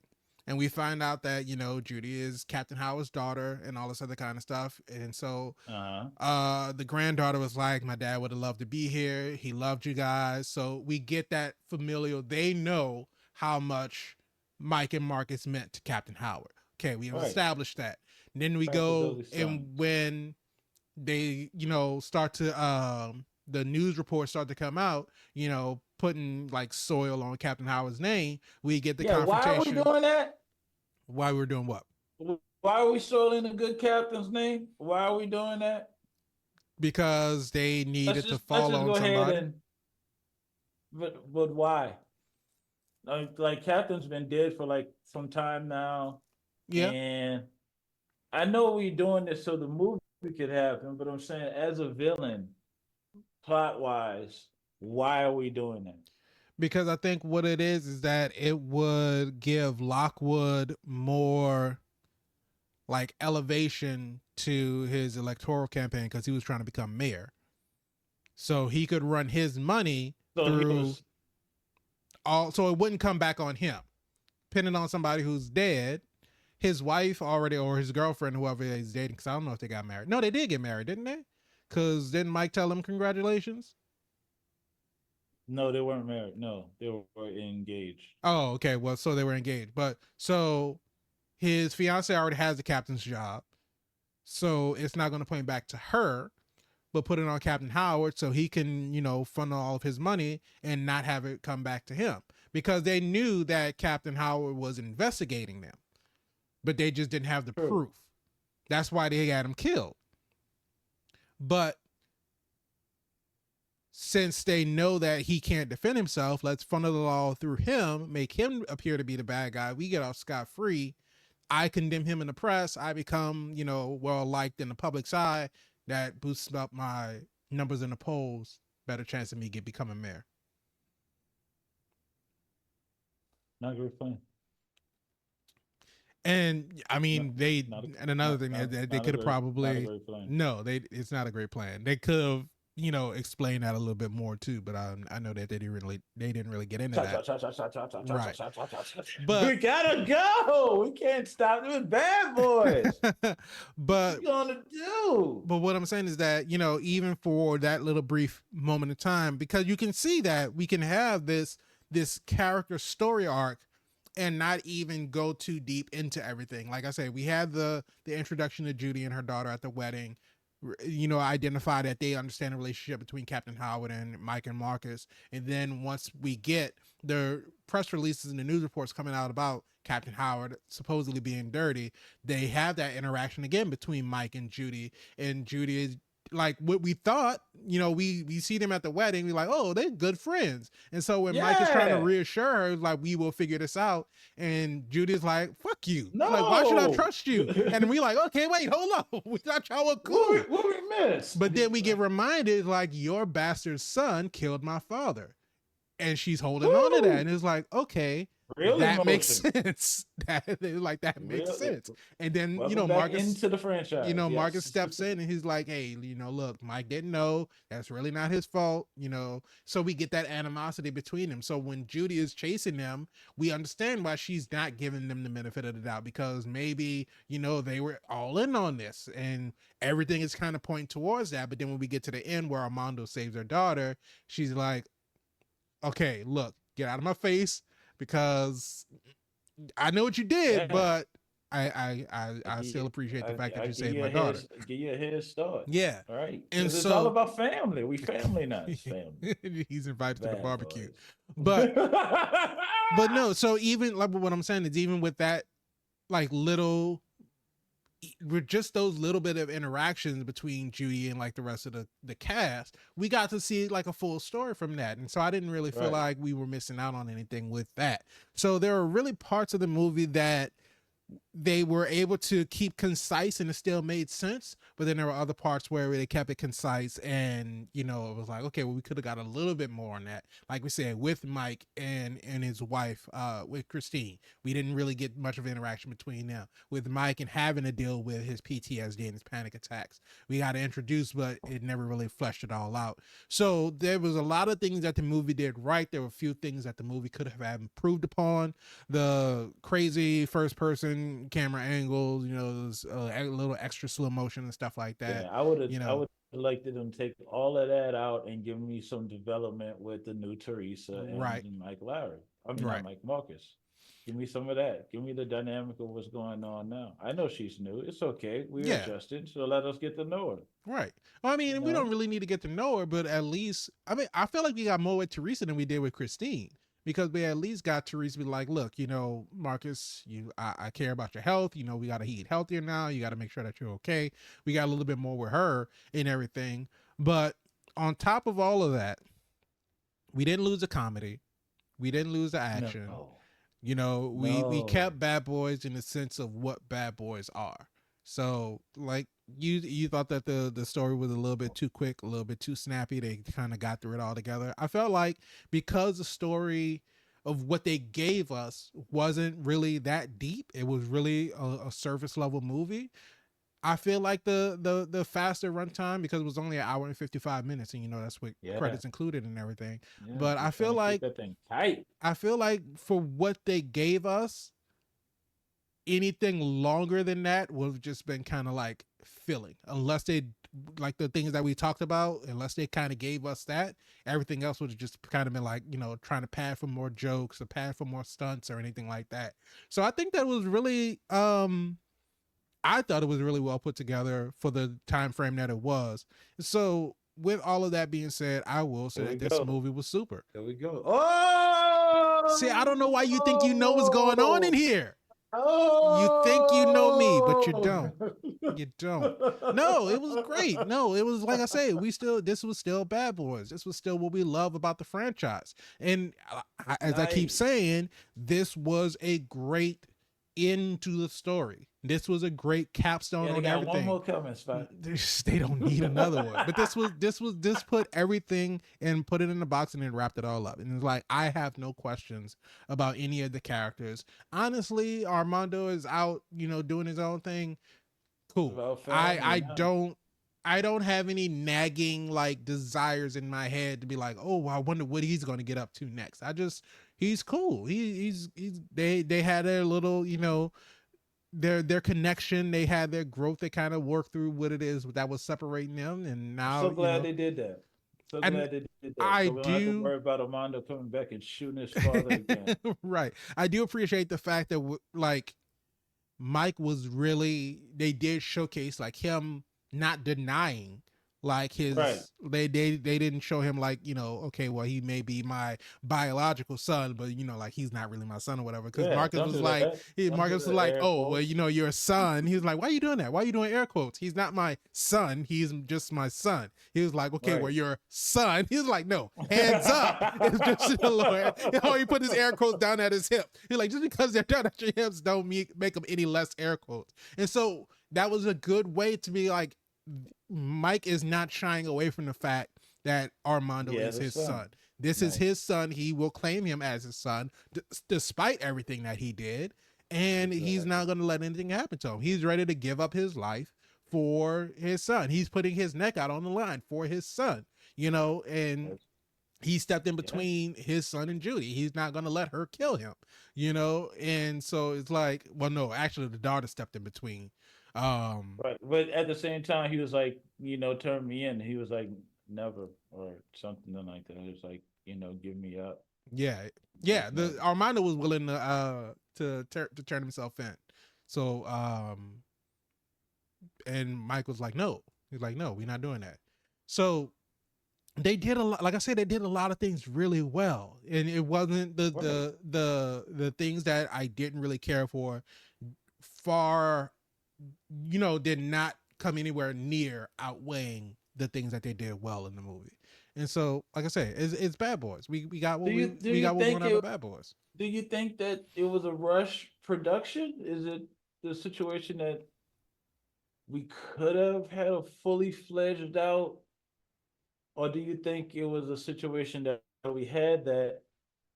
and we find out that Judy is Captain Howard's daughter and all this other kind of stuff. And so the granddaughter was like, my dad would have loved to be here, he loved you guys. So we get that familial, they know how much Mike and Marcus meant to Captain Howard. Okay, we have established that. And then we go, and when they start to the news reports start to come out, putting like soil on Captain Howard's name, we get the confrontation. Why are we doing that? Why we're doing what? Why are we soiling the good captain's name? Why are we doing that? Because they needed to fall on somebody. But why? Like Captain's been dead for like some time now. Yeah. And I know we're doing this so the movie could happen, but I'm saying as a villain, plot wise, why are we doing that? Because I think what it is that it would give Lockwood more like elevation to his electoral campaign, because he was trying to become mayor. So he could run his money through so it wouldn't come back on him. Depending on somebody who's dead, his wife already, or his girlfriend, whoever he's dating, because I don't know if they got married. No, they did get married, didn't they? Because didn't Mike tell them congratulations? No, they weren't married. No, they were engaged. Oh, okay. Well, so they were engaged. But so his fiance already has the captain's job. So it's not going to point back to her, but put it on Captain Howard so he can, funnel all of his money and not have it come back to him. Because they knew that Captain Howard was investigating them, but they just didn't have the proof. That's why they had him killed. But since they know that he can't defend himself, let's funnel it all through him, make him appear to be the bad guy. We get off scot-free. I condemn him in the press. I become, well-liked in the public's eye. That boosts up my numbers in the polls. Better chance of me becoming mayor. Not a great plan. And I mean, another thing they could have probably, it's not a great plan. They could have, explain that a little bit more too, but I know that they didn't really get into that. Right. But we gotta go. We can't stop doing Bad Boys. But what you gonna do? But what I'm saying is that, even for that little brief moment of time, because you can see that we can have this character story arc and not even go too deep into everything. Like I said, we had the introduction to Judy and her daughter at the wedding. Identify that they understand the relationship between Captain Howard and Mike and Marcus. And then once we get the press releases and the news reports coming out about Captain Howard supposedly being dirty, they have that interaction again between Mike and Judy. And Judy is like what we thought, we see them at the wedding. We're like, oh, they're good friends. And so when Mike is trying to reassure her, like, we will figure this out. And Judy's like, fuck you. No. Like, why should I trust you? And we like, okay, wait, hold on. We thought y'all were cool. What we missed? But then we get reminded, like, your bastard son killed my father. And she's holding on to that. And it's like, okay. Really that makes sense. That makes sense. And then Marcus into the franchise. Marcus steps in and he's like, hey, look, Mike didn't know. That's really not his fault. So we get that animosity between them. So when Judy is chasing them, we understand why she's not giving them the benefit of the doubt, because maybe they were all in on this and everything is kind of pointing towards that. But then when we get to the end where Armando saves her daughter, she's like, okay, look, get out of my face. Because I know what you did, but I still appreciate the fact that you saved my daughter. Give you a head start. Yeah. All right. And it's so all about family. We family now. Family. He's invited to the barbecue. But no, so even like what I'm saying is, even with that, like with just those little bit of interactions between Judy and like the rest of the cast, we got to see like a full story from that. And so I didn't really feel like we were missing out on anything with that. So there are really parts of the movie that they were able to keep concise and it still made sense. But then there were other parts where they kept it concise, and you know, it was like, okay, well, we could have got a little bit more on that. Like we said, with Mike and his wife, with Christine, we didn't really get much of interaction between them. With Mike and having to deal with his PTSD and his panic attacks, we got introduced, but it never really fleshed it all out. So there was a lot of things that the movie did right. There were a few things that the movie could have improved upon. The crazy first person camera angles, you know, those, a little extra slow motion and stuff like that. Yeah, I would have. You I know, would have liked them to take all of that out and give me some development with the new Teresa right, and Mike Larry. I mean, not right. Mike Marcus. Give me some of that. Give me the dynamic of what's going on now. I know she's new. It's okay. We're Yeah, adjusting, so let us get to know her. right. Well, I You mean, we don't know, really need to get to know her, but at least, I mean, I feel like we got more with Teresa than we did with Christine, because we at least got Teresa to be like, look, you know, Marcus, I care about your health. You know, we got to eat healthier now. You got to make sure that you're okay. We got a little bit more with her and everything. But on top of all of that, we didn't lose the comedy. We didn't lose the action. no, You know, we no. kept Bad Boys in the sense of what Bad Boys are. So, like, you thought that the story was a little bit too quick, a little bit too snappy. They kind of got through it all together. I felt like because the story of what they gave us wasn't really that deep, it was really a surface level movie. I feel like the faster runtime, because it was only an hour and 55 minutes, and you know that's with Yeah, credits included and everything. yeah. But They're trying to keep that thing tight. I feel like for what they gave us, anything longer than that would have just been kind of like filling, unless they, like the things that we talked about, unless they kind of gave us that, everything else would have just kind of been like, you know, trying to pad for more jokes or pad for more stunts or anything like that. So I think that was really I thought it was really well put together for the time frame that it was. So with all of that being said, I will say There we that this go. movie was super. There we go. See, I don't know why you think you know what's going on in Oh, here. You think you know me, but you oh. don't. You don't. No, it was great. No, it was like I say, this was still Bad Boys. This was still what we love about the franchise. And as I keep Nice. saying, this was a great end to the story. This was a great capstone Yeah, they on got one everything. more coming, Spot. They don't need another one. But this put everything and put it in the box and then wrapped it all up. And it's like, I have no questions about any of the characters. Honestly, Armando is out, you know, doing his own thing. It's Cool. about I family I now. don't I don't have any nagging like desires in my head to be like, oh, I wonder what he's going to get up to next. I just he's cool. He's they had their little, you know, their connection. They had their growth. They kind of worked through what it is that was separating them, and I'm now so you glad know. they did that. So And glad they did that. I So we don't have to do worry about Armando coming back and shooting his father again. right. I do appreciate the fact that like Mike was really, they did showcase like him not denying like Right. his, they didn't show him like, you know, okay, well, he may be my biological son, but you know, like he's not really my son or whatever. Because Yeah, Marcus don't was do like, that. Don't do Marcus was that, like, air oh, well, quotes. you know, you're a son. He was like, why are you doing that? Why are you doing air quotes? He's not my son. He's just my son. He was like, okay, well, Right. your son. He was like, no, hands up. It's just the Lord. Oh, he put his air quotes down at his hip. He's like, just because they're down at your hips don't make them any less air quotes. And so that was a good way to be like, Mike is not shying away from the fact that Armando Yeah, is the his son. son. This is Nice. his son. He will claim him as his son, despite everything that he did. And he's not Exactly. going to let anything happen to him. He's ready to give up his life for his son. He's putting his neck out on the line for his son, you know, and That's, he stepped in yeah. between his son and Judy. He's not going to let her kill him, you know? And so it's like, well, no, actually the daughter stepped in between. Um, But at the same time, he was like, turn me in. He was like, never, or something like that. He was like, give me up. yeah. Like Yeah, the never. Armando was willing to turn himself in. So and Mike was like, no. He's like, no, we're not doing that. So they did a lot, like I said, they did a lot of things really well. And it wasn't Right. the things that I didn't really care for far, you know, did not come anywhere near outweighing the things that they did well in the movie. And so, like I said, it's Bad Boys. We got what Do we got what we want out of Bad Boys. you think that it was a rush production? Is it the situation that we could have had a fully fledged out, or do you think it was a situation that we had that,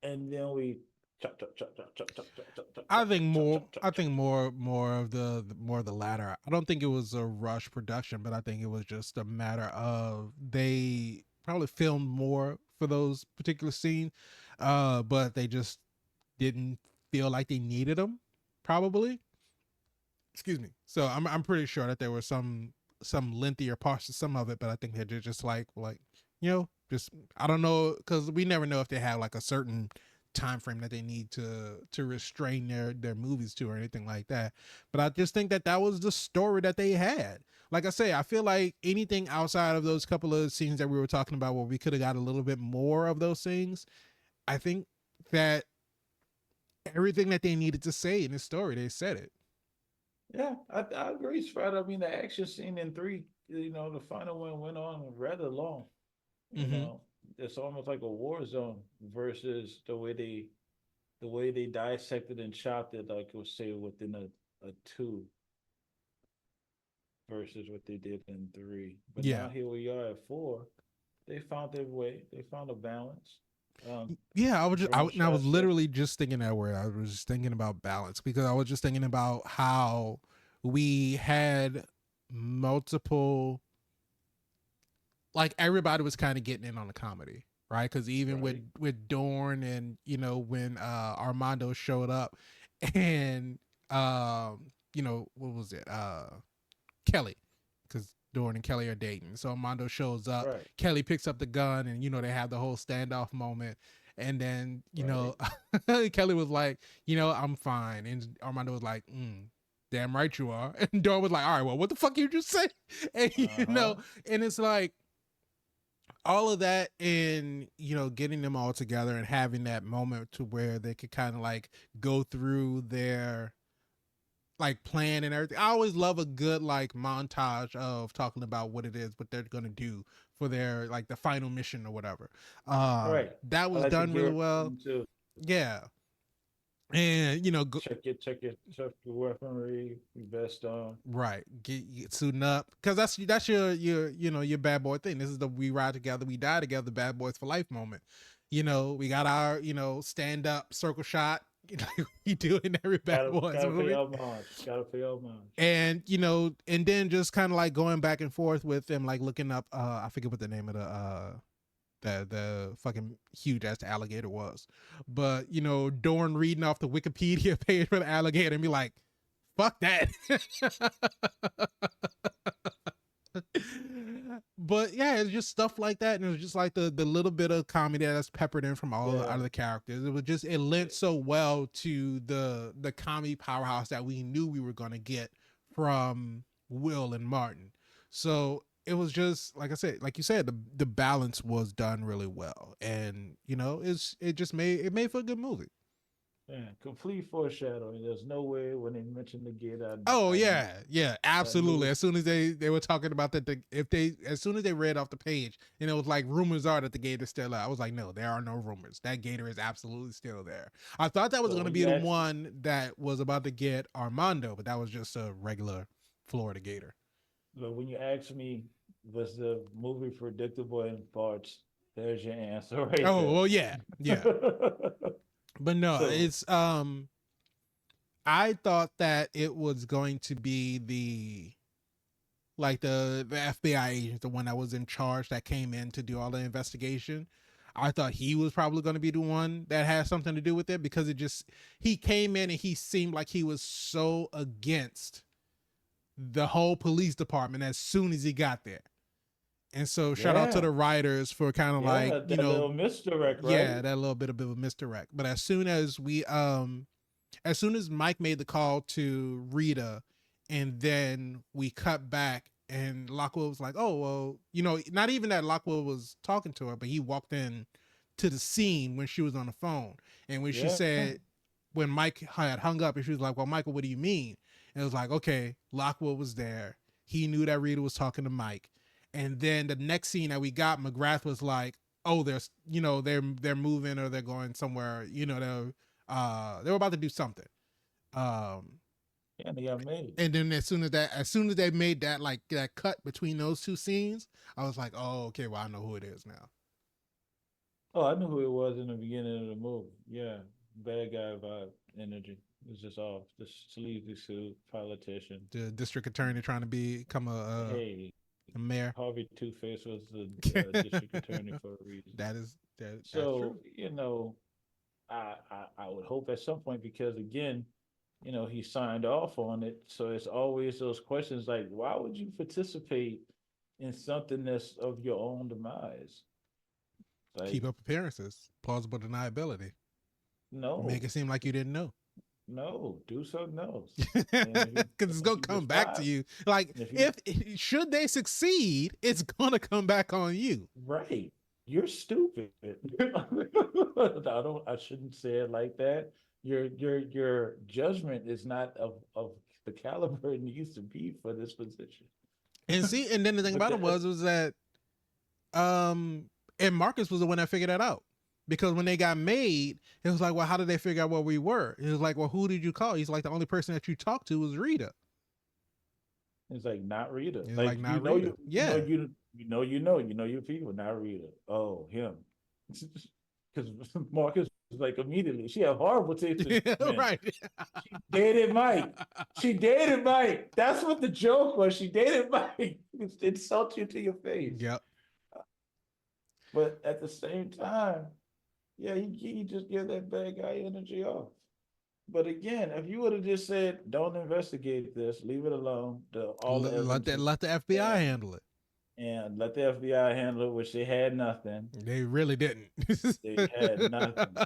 and then we chop chop chop chop chop chop chop chop chop I chop think chop more. chop chop I chop? think more of more of the latter. I don't think it was a rush production, but I think it was just a matter of they probably filmed more for those particular scenes, but they just didn't feel like they needed them. Probably. Excuse me. So I'm pretty sure that there were some lengthier parts to some of it, but I think they're just like just I don't know, because we never know if they have like a certain time frame that they need to restrain their movies to or anything like that. But I just think that that was the story that they had. Like I say, I feel like anything outside of those couple of scenes that we were talking about where we could have got a little bit more of those things, I think that everything that they needed to say in the story, they said it. Yeah, I agree, Fred. I mean, the action scene in three, the final one went on rather long. You Mm-hmm. know, it's almost like a war zone versus the way they dissected and chopped it, like it was say within a two versus what they did in three. But Yeah. now here we are at four. They found their way. They found a balance. Yeah, Drone I was shots. Yep. literally just thinking that word. I was just thinking about balance because I was just thinking about how we had multiple, like everybody was kind of getting in on the comedy, right? Because even Right. with Dorn and when Armando showed up, and what was it, Kelly, because Dorn and Kelly are dating. So Armando shows up, Right. Kelly picks up the gun, and they have the whole standoff moment. And then Right. Kelly was like, I'm fine, and Armando was like, damn right you are. And Dorn was like, all right, well, what the fuck you just say? And Uh huh. and it's like all of that, and getting them all together and having that moment to where they could kind of like go through their like plan and everything. I always love a good like montage of talking about what they're gonna do for their like the final mission or whatever. Right. That I was like the done really gear well. too. Yeah, and Check your weaponry, your vest on. right, get suiting up because that's your bad boy thing. This is the we ride together, we die together, bad boys for life moment. We got our stand up circle shot. Like we do in every Bad Gotta Boys gotta pay movie. homage. Gotta pay homage. And and then just kind of like going back and forth with them, like looking up I forget what the name of the fucking huge ass alligator was, but Dorn reading off the Wikipedia page for the alligator and be like, fuck that. But yeah, it's just stuff like that, and it was just like the little bit of comedy that's peppered in from all of the Yeah. other characters. It was just it lent so well to the comedy powerhouse that we knew we were gonna get from Will and Martin. So it was just like I said, like you said, the balance was done really well, and it made for a good movie. Yeah. Complete foreshadowing. There's no way when they mentioned the gate, Oh I yeah, yeah, I knew absolutely. it. As soon as they were talking about that, as soon as they read off the page, and it was like rumors are that the gator's still out. I was like, no, there are no rumors. That gator is absolutely still there. I thought that was So going to when be you the ask, one that was about to get Armando, but that was just a regular Florida gator. but when you ask me, was the movie predictable in parts? There's your answer right Oh there. well, yeah, yeah, but no, So it's I thought that it was going to be the FBI agent, the one that was in charge that came in to do all the investigation. I thought he was probably going to be the one that had something to do with it because he came in and he seemed like he was so against the whole police department as soon as he got there. And so shout out to yeah, the writers for kind of like, yeah, that little misdirect, right? yeah, that little bit of a misdirect. But as soon as Mike made the call to Rita, and then we cut back, and Lockwood was like, "Oh well, not even that Lockwood was talking to her, but he walked in to the scene when she was on the phone, and when she Yeah, said when Mike had hung up, and she was like, "Well, Michael, what do you mean?" And it was like, "Okay, Lockwood was there. He knew that Rita was talking to Mike." And then the next scene that we got, McGrath was like, "Oh, there's they're moving or they're going somewhere. They were about to do something." Um, And they got made. And then as soon as they made that like that cut between those two scenes, I was like, oh, okay, well I know who it is now. Oh, I knew who it was in the beginning of the movie. Yeah, bad guy vibe, energy. It's just off. This sleazy suit, politician. The district attorney trying to become Hey, a mayor. Harvey Two Face was the district attorney for a reason. That's true. So I would hope at some point, because again, he signed off on it. So it's always those questions like, why would you participate in something that's of your own demise? Like, Keep up appearances, plausible deniability. no, Make it seem like you didn't know. no, do something else. Because it's gonna come back to you. Like if should they succeed, it's gonna come back on you. Right. You're stupid. I shouldn't say it like that. Your judgment is not of the caliber it needs to be for this position. And see, and then the thing about it was that and Marcus was the one that figured that out. Because when they got made, it was like, well, how did they figure out where we were? It was like, well, who did you call? He's like, the only person that you talked to was Rita. It's like, not Rita. It's like not Rita. Yeah. You know your people, not Rita. Oh, him. Because Marcus was like, immediately, she had horrible taste. Right. She dated Mike. She dated Mike. That's what the joke was. She dated Mike. Insult you to your face. Yep. But at the same time, yeah, he just give that bad guy energy off. But again, if you would have just said, "Don't investigate this, leave it alone," let the FBI handle it, and let the FBI handle it, which they had nothing. They really didn't. They had nothing.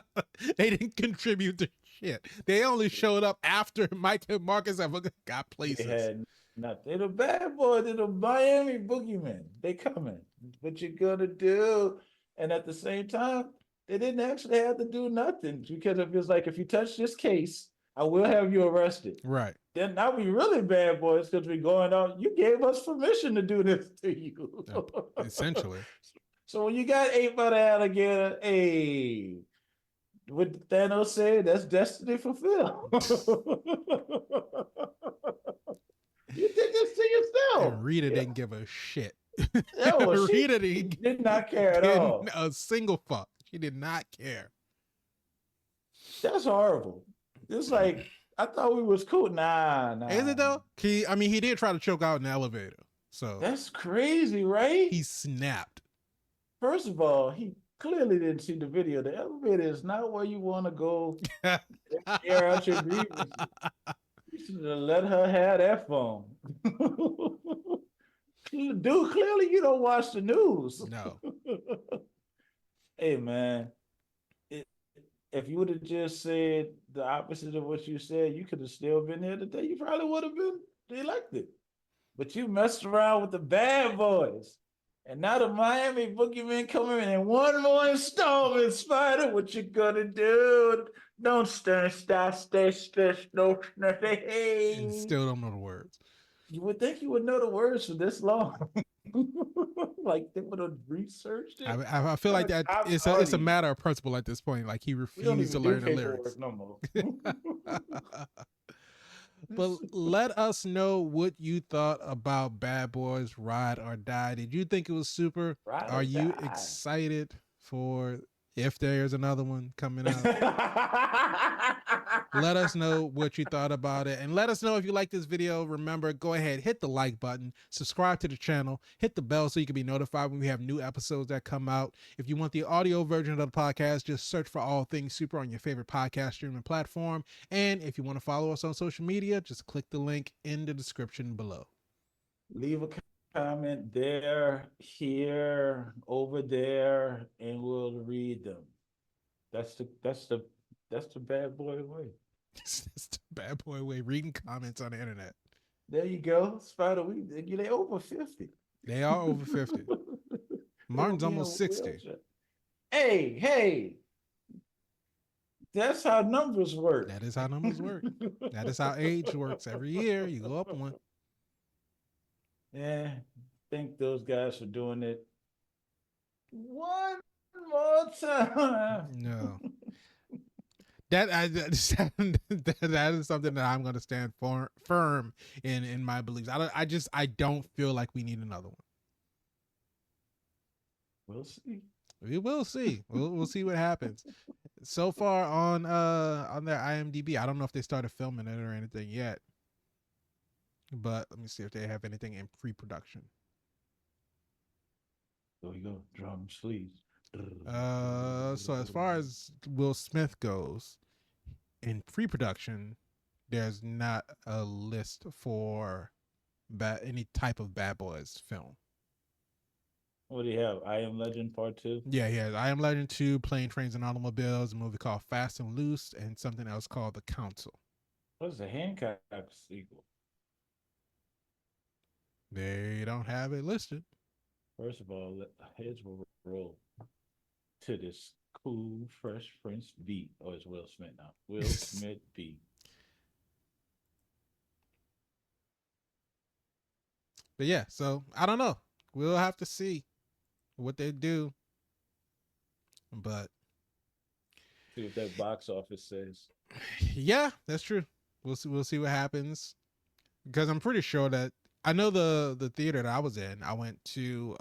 They didn't contribute to shit. They only showed up after Mike and Marcus have got places. They had nothing. They're the bad boys. They're the Miami boogeymen. They coming. What you gonna do? And at the same time, they didn't actually have to do nothing, because it feels like, if you touch this case, I will have you arrested. Right. Then now we really bad boys, because we're going out. You gave us permission to do this to you. Essentially. So when you got ate by the alligator, hey, what Thanos said, that's destiny fulfilled. You did this to yourself. And Rita didn't give a shit. No, Rita did not care at all. A single fuck. She did not care. That's horrible. It's like, I thought we was cool. Nah. Is it though? He did try to choke out in the elevator. So that's crazy, right? He snapped. First of all, he clearly didn't see the video. The elevator is not where you want to go air out your grievances. You should have let her have that phone. Dude, clearly you don't watch the news. No. Hey, man. If you would have just said the opposite of what you said, you could have still been there today. You probably would have been elected. But you messed around with the bad boys. And now the Miami boogeymen coming in one more installment, Spider. What you gonna do? Don't stop, no. And still don't know the words. You would think you would know the words for this long. Like they would have researched it. I feel like that it's a matter of principle at this point. Like he refused to learn the lyrics. No more. But let us know what you thought about Bad Boys Ride or Die. Did you think it was super? Are you excited for if there's another one coming out? Let us know what you thought about it. And let us know if you like this video. Remember, go ahead, hit the like button, subscribe to the channel, hit the bell so you can be notified when we have new episodes that come out. If you want the audio version of the podcast, just search for All Things Super on your favorite podcast streaming platform. And if you want to follow us on social media, just click the link in the description below. Leave a comment there, here, over there, and we'll read them. That's the bad boy way. It's the bad boy way, reading comments on the internet. There you go, Spider. They over 50. They are over 50. Martin's almost 60. Hey. That's how numbers work. That is how numbers work. That is how age works. Every year you go up one. Yeah, thank those guys for doing it one more time. No. that is something that I'm going to stand firm in my beliefs. I don't feel like we need another one. We'll see. We will see. We'll see what happens. So far on their IMDb, I don't know if they started filming it or anything yet. But let me see if they have anything in pre-production. There we go. Drums, please. So as far as Will Smith goes, in pre-production, there's not a list for any type of Bad Boys film. What do you have? I Am Legend Part 2? Yeah, he has I Am Legend 2, Plane, Trains, and Automobiles, a movie called Fast and Loose, and something else called The Council. What's the Hancock sequel? They don't have it listed. First of all, heads will roll to this cool, fresh Prince beat. Oh, it's Will Smith now. Will Smith beat. But yeah, so I don't know. We'll have to see what they do. But see what that box office says. Yeah, that's true. We'll see what happens. Because I'm pretty sure that I know the theater that I was in, I went to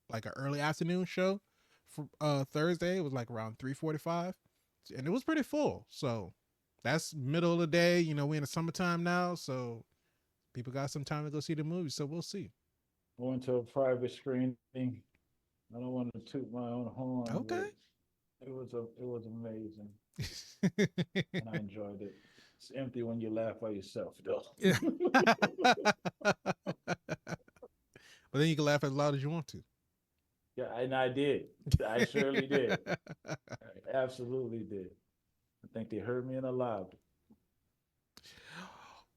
like an early afternoon show for Thursday. It was like around 3:45, and it was pretty full. So that's middle of the day. You know, we're in the summertime now, so people got some time to go see the movie. So we'll see. I went to a private screening. I don't want to toot my own horn. Okay. It was amazing. And I enjoyed it. It's empty when you laugh by yourself, though. Yeah. But then you can laugh as loud as you want to. Yeah, and I did. I surely did. I absolutely did. I think they heard me in a loud.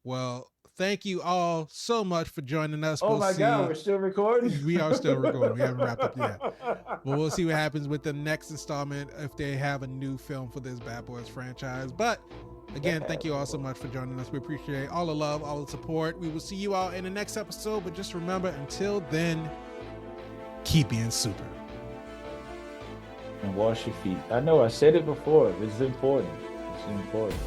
Well, thank you all so much for joining us. Oh my God, we're still recording? We are still recording. We haven't wrapped up yet. Well, we'll see what happens with the next installment if they have a new film for this Bad Boys franchise. But again, thank you all so much for joining us. We appreciate all the love, all the support. We will see you all in the next episode. But just remember, until then, keep being super. And wash your feet. I know I said it before. It's important. It's important.